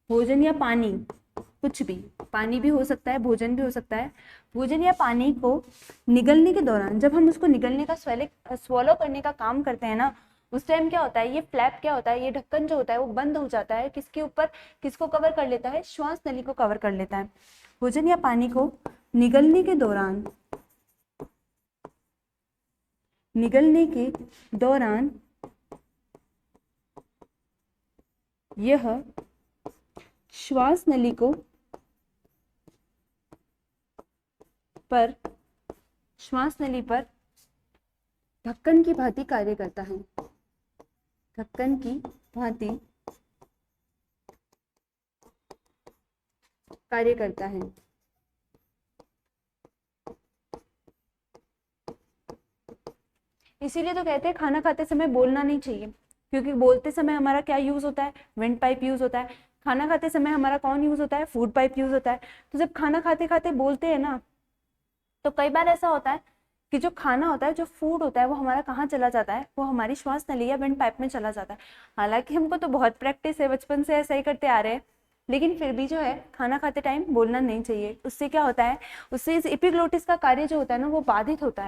भोजन या पानी, कुछ भी, पानी भी हो सकता है, भोजन भी हो सकता है, भोजन या पानी को निगलने के दौरान, जब हम उसको निगलने का स्वॉलो करने का काम करते हैं ना, उस टाइम क्या होता है? ये फ्लैप क्या होता है? ये ढक्कन जो होता है वो बंद हो जाता है। किसके ऊपर? किसको कवर कर लेता है? श्वास नली को कवर कर लेता है। भोजन या पानी को निगलने के दौरान यह श्वास नली पर ढक्कन की भांति कार्य करता है। ढक्कन की भांति कार्य करता है। इसीलिए तो कहते हैं खाना खाते समय बोलना नहीं चाहिए, क्योंकि बोलते समय हमारा क्या यूज होता है? विंड पाइप यूज होता है। खाना खाते समय हमारा कौन यूज होता है? फूड पाइप यूज होता है। तो जब खाना खाते खाते बोलते हैं ना, तो कई बार ऐसा होता है कि जो खाना होता है, जो फूड होता है, वो हमारा कहाँ चला जाता है? वो हमारी श्वास नली या विंड पाइप में चला जाता है। हालांकि हमको तो बहुत प्रैक्टिस है, बचपन से ऐसा ही करते आ रहे हैं, लेकिन फिर भी जो है खाना खाते टाइम बोलना नहीं चाहिए। उससे क्या होता है? उससे इस एपिग्लोटिस का कार्य जो होता है ना, वो बाधित होता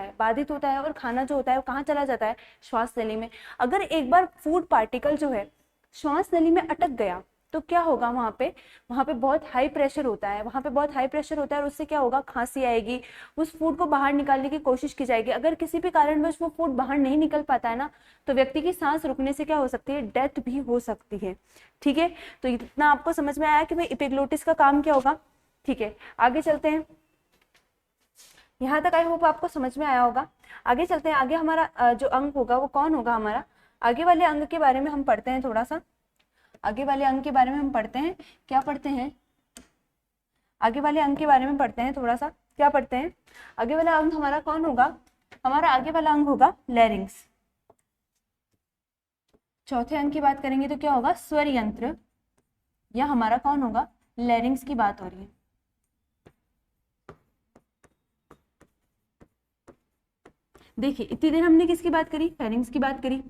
है और खाना जो होता है वो कहाँ चला जाता है? श्वास नली में। अगर एक बार फूड पार्टिकल जो है श्वास नली में अटक गया, तो क्या होगा वहाँ पे बहुत हाई प्रेशर होता है, वहाँ पे बहुत हाई प्रेशर होता है और उससे क्या होगा, खांसी आएगी, उस फूड को बाहर निकालने की कोशिश की जाएगी। अगर किसी भी कारणवश वो फूड बाहर नहीं निकल पाता है ना, तो व्यक्ति की सांस रुकने से क्या हो सकती है, डेथ भी हो सकती है। ठीक है, तो इतना आपको समझ में आया कि भाई एपिग्लोटिस का काम क्या होगा। ठीक है, आगे चलते हैं। यहाँ तक आई होप आपको समझ में आया होगा। आगे चलते हैं, आगे हमारा जो अंग होगा वो कौन होगा हमारा, आगे वाले अंग के बारे में हम पढ़ते हैं थोड़ा सा। आगे वाले अंग के बारे में हम पढ़ते हैं, क्या पढ़ते हैं, आगे वाले अंग के बारे में पढ़ते हैं थोड़ा सा, क्या पढ़ते हैं। आगे वाला अंग हमारा कौन होगा, हमारा आगे वाला अंग होगा लैरिंग्स। चौथे अंग की बात करेंगे तो क्या होगा, स्वर यंत्र, या हमारा कौन होगा, लैरिंग्स की बात हो रही है। देखिए इतनी देर हमने किसकी बात करी, लैरिंग्स की बात करी,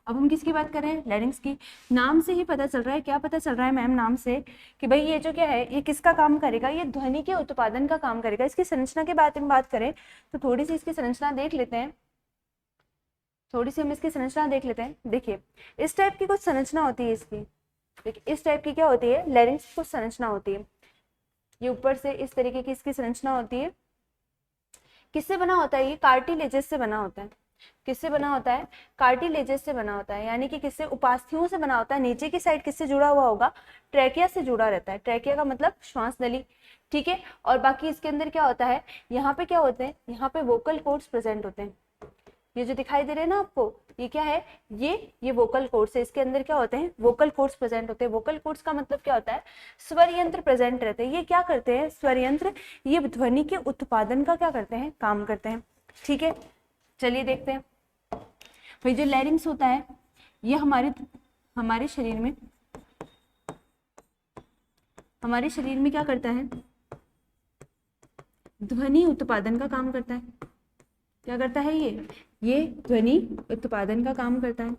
अब हम किसकी बात कर रहे हैं, लैरिंग्स की। नाम से ही पता चल रहा है, क्या पता चल रहा है मैम नाम से, कि भाई ये जो क्या है, ये किसका काम करेगा, ये ध्वनि के उत्पादन का काम करेगा। इसकी संरचना के बारे में बात करें तो थोड़ी सी इसकी संरचना देख लेते हैं, थोड़ी सी हम इसकी संरचना देख लेते हैं। देखिए इस टाइप की कुछ संरचना होती है इसकी, देखिए इस टाइप की क्या होती है, लैरिंग्स की कुछ संरचना होती है। ये ऊपर से इस तरीके की इसकी संरचना होती है। किससे बना होता है, ये कार्टिलेजेस से बना होता है। किससे बना होता है, कार्टिलेजेस से बना होता है, यानी कि किससे, उपास्थियों से बना होता है। नीचे की साइड किससे जुड़ा हुआ होगा, ट्रैकिया से जुड़ा रहता है। ट्रैकिया का मतलब श्वास नली। ठीक है, और बाकी इसके अंदर क्या होता है, यहाँ पे क्या होते हैं, यहाँ पे वोकल कॉर्ड्स प्रेजेंट होते हैं। ये जो दिखाई दे रहे हैं ना आपको, ये क्या है, ये वोकल कॉर्ड्स है। इसके अंदर क्या होते हैं, वोकल कॉर्ड्स प्रेजेंट होते हैं। वोकल कॉर्ड्स का मतलब क्या होता है, स्वर यंत्र प्रेजेंट रहते हैं। ये क्या करते हैं, स्वर यंत्र, ये ध्वनि के उत्पादन का क्या करते हैं, काम करते हैं। ठीक है, चलिए देखते हैं। भाई जो लैरिंग्स होता है, ये हमारे शरीर में क्या करता है, ध्वनि उत्पादन का काम करता है। क्या करता है ये ध्वनि उत्पादन का काम करता है।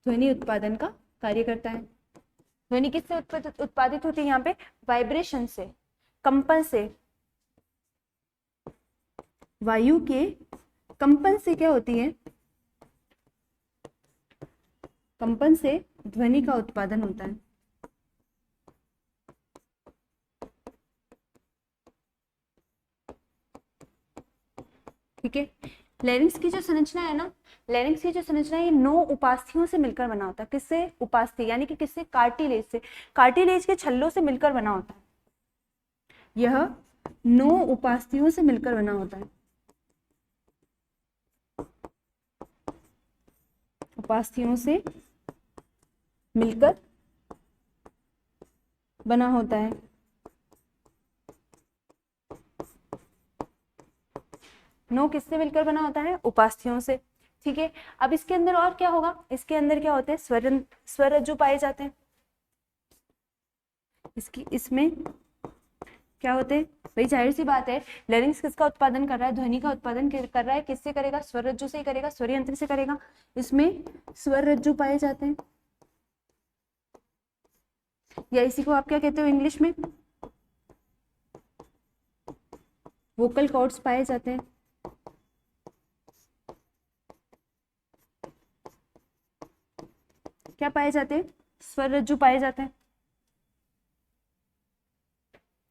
ध्वनि उत्पादन का कार्य करता है। ध्वनि किससे उत्पादित होती है, यहाँ पे वाइब्रेशन से, कंपन से, वायु के कंपन से क्या होती है, कंपन से ध्वनि का उत्पादन होता है। ठीक है, लैरिंग्स की जो संरचना है ना, लैरिंग्स की जो संरचना है, ये 9 उपास्थियों से मिलकर बना होता है। किससे, उपास्थि, यानी कि किससे, कार्टिलेज से, कार्टिलेज के छल्लों से मिलकर बना होता है। यह 9 उपास्थियों से मिलकर बना होता है। उपास्थियों से मिलकर बना होता है। नो किससे मिलकर बना होता है, उपास्थियों से। ठीक है, अब इसके अंदर और क्या होगा, इसके अंदर क्या होते हैं, स्वर रज्जु पाए जाते हैं। इसमें क्या होते हैं, भाई जाहिर सी बात है, लैरिंग्स किसका उत्पादन कर रहा है, ध्वनि का उत्पादन कर रहा है। किससे करेगा, स्वर रज्जु से ही करेगा, स्वर यंत्र से करेगा। इसमें स्वर रज्जु पाए जाते हैं, या इसी को आप क्या कहते हो इंग्लिश में, वोकल कॉर्ड्स पाए जाते हैं। क्या पाए जाते हैं, स्वर रज्जु पाए जाते हैं।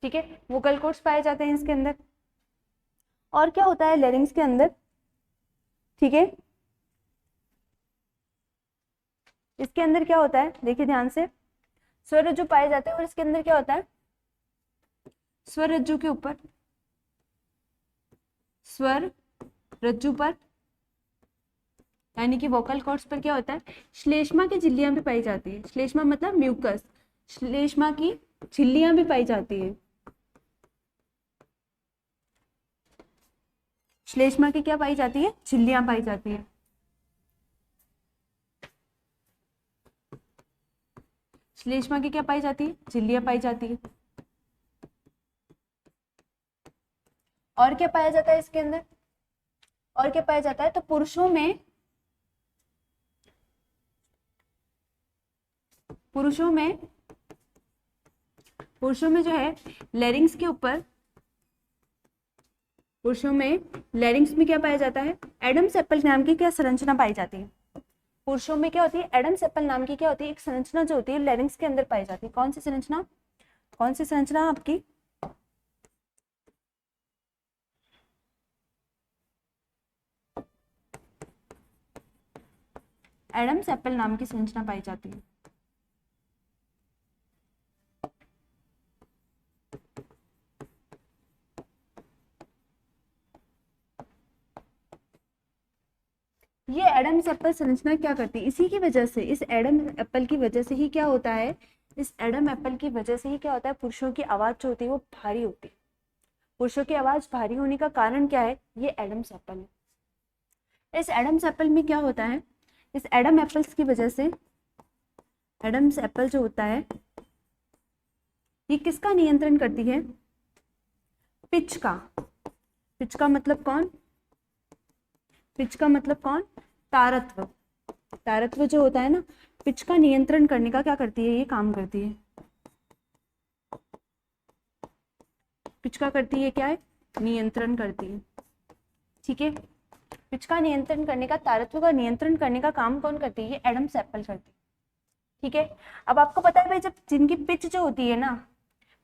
ठीक है, वोकल कॉर्ड्स पाए जाते हैं इसके अंदर। और क्या होता है लैरिंग्स के अंदर, ठीक है, इसके अंदर क्या होता है, देखिए ध्यान से, स्वर रज्जु पाए जाते हैं और इसके अंदर क्या होता है, स्वर रज्जु के ऊपर, स्वर रज्जु पर, यानी कि वोकल कॉर्ड्स पर क्या होता है, श्लेष्मा की झिल्लियां भी पाई जाती है। श्लेष्मा मतलब म्यूकस, श्लेष्मा की झिल्लियां भी पाई जाती है। श्लेष्मा की क्या पाई जाती है, झिल्लियां पाई जाती है। श्लेष्मा की क्या पाई जाती है, झिल्लियां पाई जाती है। और क्या पाया जाता है इसके अंदर, और क्या पाया जाता है, तो पुरुषों में जो है लैरिंग्स के ऊपर, पुरुषों में लैरिंग्स में क्या पाया जाता है, एडम्स एप्पल नाम की क्या संरचना पाई जाती है। पुरुषों में क्या होती है, एडम्स एप्पल नाम की क्या होती है, एक संरचना जो होती है लैरिंक्स के अंदर पाई जाती है। कौन सी संरचना, कौन सी संरचना आपकी, एडम्स एप्पल नाम की संरचना पाई जाती है। ये एडम्स एप्पल संरचना क्या करती है, इसी की वजह से, इस एडम एप्पल की वजह से ही क्या होता है, इस एडम एप्पल की वजह से ही क्या होता है, पुरुषों की आवाज जो होती है वो भारी होती है। पुरुषों की आवाज भारी होने का कारण क्या है, ये एडम्स एप्पल है। इस एडम्स एप्पल में क्या होता है, इस एडम एप्पल्स की वजह से, एडम्स एप्पल जो होता है ये किसका नियंत्रण करती है, पिच का। पिच का मतलब कौन, पिच का मतलब कौन, तारत्व। तारत्व जो होता है ना, पिच का नियंत्रण करने का क्या करती है, ये काम करती है। पिच का करती है क्या है, नियंत्रण करती है। ठीक है, पिच का नियंत्रण करने का, तारत्व का नियंत्रण करने का काम कौन करती है, ये एडम्स एप्पल करती है। ठीक है, अब आपको पता है भाई, जब जिनकी पिच जो होती है ना,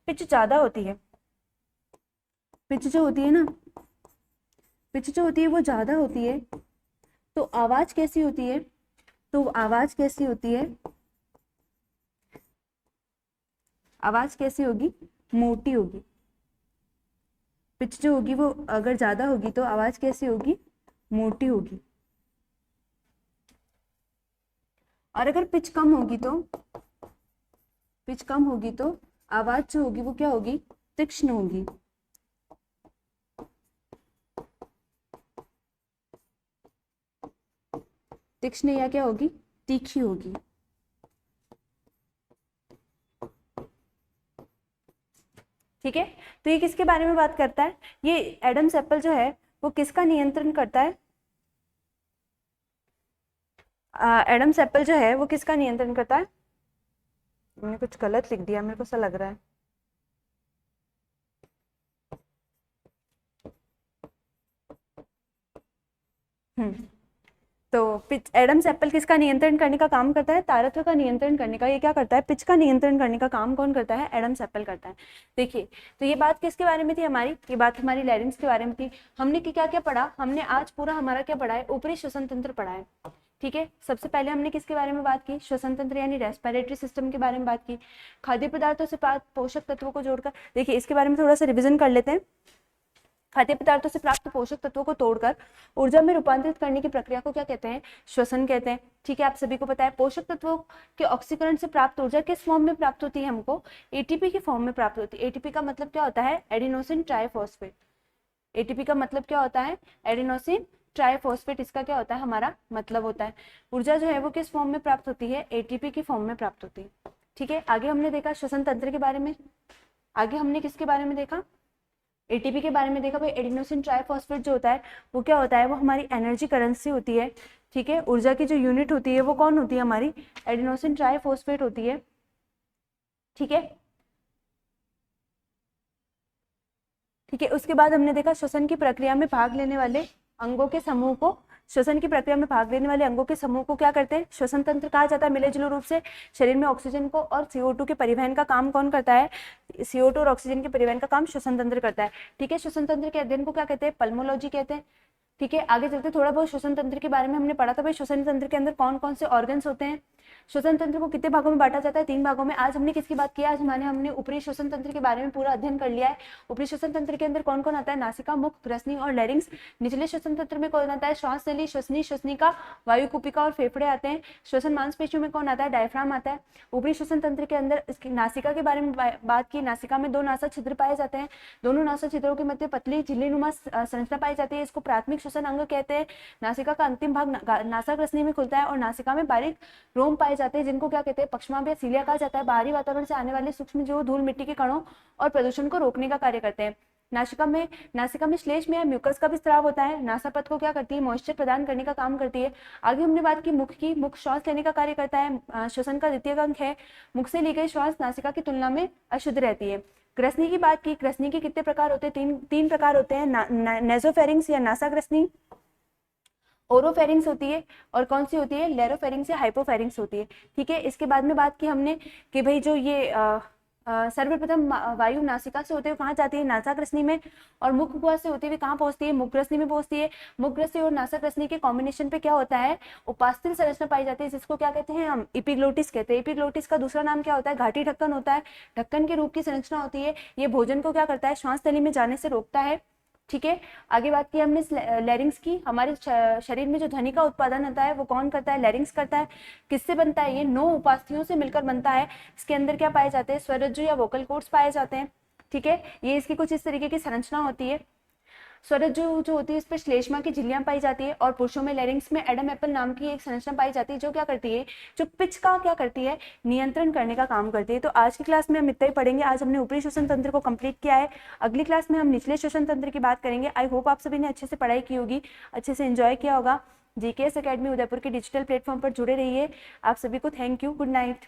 पिच ज्यादा होती है, पिच जो होती है ना, पिच जो होती है वो ज्यादा होती है, तो आवाज कैसी होती है, तो आवाज कैसी होती है, आवाज कैसी होगी, मोटी होगी। पिच जो होगी वो अगर ज्यादा होगी तो आवाज कैसी होगी, मोटी होगी। और अगर पिच कम होगी तो, पिच कम होगी तो आवाज जो होगी वो क्या होगी, तीक्ष्ण होगी। तीक्ष्ण या क्या होगी, तीखी होगी। ठीक है, तो ये किसके बारे में बात करता है, ये एडम्स एप्पल जो है वो किसका नियंत्रण करता है, एडम्स एप्पल जो है वो किसका नियंत्रण करता है, मैंने कुछ गलत लिख दिया, मेरे को ऐसा लग रहा है। तो पिच, एडम्स एप्पल किसका नियंत्रण करने का काम करता है, तारत्व का नियंत्रण करने का, ये क्या करता है, पिच का नियंत्रण करने का काम कौन करता है, एडम्स एप्पल करता है। देखिए, तो ये बात किसके बारे में थी हमारी, ये बात हमारी लैरिंक्स के बारे में थी। हमने क्या क्या पढ़ा, हमने आज पूरा हमारा क्या पढ़ा है, ऊपरी श्वसन तंत्र पढ़ा है। ठीक है, सबसे पहले हमने किसके बारे में बात की, श्वसन तंत्र यानी रेस्पिरेटरी सिस्टम के बारे में बात की। खाद्य पदार्थों से प्राप्त पोषक तत्वों को जोड़कर, देखिए इसके बारे में थोड़ा सा रिविजन कर लेते हैं। खाद्य पदार्थों से प्राप्त पोषक तत्वों को तोड़कर ऊर्जा में रूपांतरित करने की प्रक्रिया को क्या कहते हैं, श्वसन कहते हैं। ठीक है, आप सभी को पता है पोषक तत्वों के ऑक्सीकरण से प्राप्त ऊर्जा किस फॉर्म में प्राप्त होती है, हमको एटीपी की फॉर्म में प्राप्त होती है। एटीपी का मतलब क्या होता है, एडिनोसिन ट्राइफॉस्फेट। एटीपी का मतलब क्या होता है, एडिनोसिन ट्राइफॉस्फेट, इसका क्या होता है, हमारा मतलब होता है। ऊर्जा जो है वो किस फॉर्म में प्राप्त होती है, एटीपी की फॉर्म में प्राप्त होती है। ठीक है, आगे हमने देखा श्वसन तंत्र के बारे में, आगे हमने किसके बारे में देखा, एटीपी के बारे में देखा। भाई एडिनोसिन ट्राइफॉस्फेट जो होता है वो क्या होता है, वो हमारी एनर्जी करेंसी होती है। ठीक है, ऊर्जा की जो यूनिट होती है वो कौन होती है, हमारी एडिनोसिन ट्राइफॉस्फेट होती है। ठीक है, ठीक है, उसके बाद हमने देखा श्वसन की प्रक्रिया में भाग लेने वाले अंगों के समूह को, श्वसन की प्रक्रिया में भाग लेने वाले अंगों के समूह को क्या करते हैं, श्वसन तंत्र कहा जाता है। मिले जुले रूप से शरीर में ऑक्सीजन को और CO2 के परिवहन का काम कौन करता है, CO2 और ऑक्सीजन के परिवहन का काम श्वसन तंत्र करता है। ठीक है, श्वसन तंत्र के अध्ययन को क्या कहते हैं, पल्मोलॉजी कहते हैं। ठीक है, आगे चलते थोड़ा बहुत श्वसन तंत्र के बारे में हमने पढ़ा था। भाई श्वसन तंत्र के अंदर कौन कौन से ऑर्गन्स होते हैं, श्वसन तंत्र को कितने भागों में बांटा जाता है, 3 भागों में। आज हमने किसकी बात किया, आज हमने ऊपरी श्वसन तंत्र के बारे में पूरा अध्ययन कर लिया है। ऊपरी श्वसन तंत्र के अंदर कौन कौन आता है, नासिका, मुख, ग्रसनी और लैरिंक्स। निचले श्वसन तंत्र में कौन आता है, श्वास नली, श्वसनी, श्वसनिका, वायु कुपिका और फेफड़े आते हैं। श्वसन मांसपेशियों में कौन आता है, डायफ्राम आता है। ऊपरी श्वसन तंत्र के अंदर इसकी नासिका के बारे में बात की, नासिका में 2 नासा छिद्र पाए जाते हैं। दोनों नासा छिद्रों के मध्य पतली झिल्लीनुमा संरचना पाई जाती है, इसको प्राथमिक श्वसन अंग कहते हैं। नासिका का अंतिम भाग नासा ग्रसनी में खुलता है और नासिका में बारीक रोम पाए जाते हैं, जिनको क्या कहते हैं, पक्षमाभ या सीलिया कहा जाता है। बाहरी वातावरण से आने वाले सूक्ष्म जीव धूल मिट्टी के कणों और प्रदूषण को रोकने का कार्य करते हैं। नासिका में श्लेष्म या म्यूकस का भी स्राव होता है। नासापथ को क्या करती है, मॉइस्चर प्रदान करने का काम करती है। आगे हमने बात की मुख की, मुख श्वास लेने का कार्य करता है, श्वसन का द्वितीय अंग है। मुख से ली गई श्वास नासिका की तुलना में अशुद्ध रहती है। ग्रसनी की बात की, ग्रसनी के कितने प्रकार होते हैं, तीन प्रकार होते हैं, नेसोफेरिंग्स या नासा ग्रसनी, ओरोफेरिंग्स होती है और कौन सी होती है, लेरोफेरिंग्स या हाइपोफेरिंग्स होती है। ठीक है, इसके बाद में बात की हमने कि भाई जो ये सर्वप्रथम वायु नासिका से होते हुए कहाँ जाती है, नासाक रश्मि में, और मुख गुहा से होते हुए कहाँ पहुंचती है, मुख रश्मि में पहुंचती है। मुख रश्मि और नासाक रश्मि के कॉम्बिनेशन पे क्या होता है, उपास्थि संरचना पाई जाती है, जिसको क्या कहते हैं हम, एपिग्लोटिस कहते हैं। एपिग्लोटिस का दूसरा नाम क्या होता है, घाटी ढक्कन होता है। ढक्कन के रूप की संरचना होती है। ये भोजन को क्या करता है, श्वास नली में जाने से रोकता है। ठीक है, आगे बात की हमने लैरिंग्स की। हमारे शरीर में जो ध्वनि का उत्पादन होता है वो कौन करता है, लैरिंग्स करता है। किससे बनता है, ये 9 उपास्थियों से मिलकर बनता है। इसके अंदर क्या पाए जाते हैं, स्वरज्जु या वोकल कॉर्ड्स पाए जाते हैं। ठीक है, ये इसकी कुछ इस तरीके की संरचना होती है। स्वरज्जु जो होती है इस पर श्लेष्मा की झिल्लियां पाई जाती है, और पुरुषों में लैरिंग्स में एडम एप्पल नाम की एक संरचना पाई जाती है, जो क्या करती है, जो पिच का क्या करती है, नियंत्रण करने का काम करती है। तो आज की क्लास में हम इतना ही पढ़ेंगे। आज हमने ऊपरी श्वसन तंत्र को कंप्लीट किया है। अगली क्लास में हम निचले श्वसन तंत्र की बात करेंगे। आई होप आप सभी ने अच्छे से पढ़ाई की होगी, अच्छे से एंजॉय किया होगा। जीकेएस एकेडमी उदयपुर के डिजिटल प्लेटफॉर्म पर जुड़े रहिए। आप सभी को थैंक यू, गुड नाइट।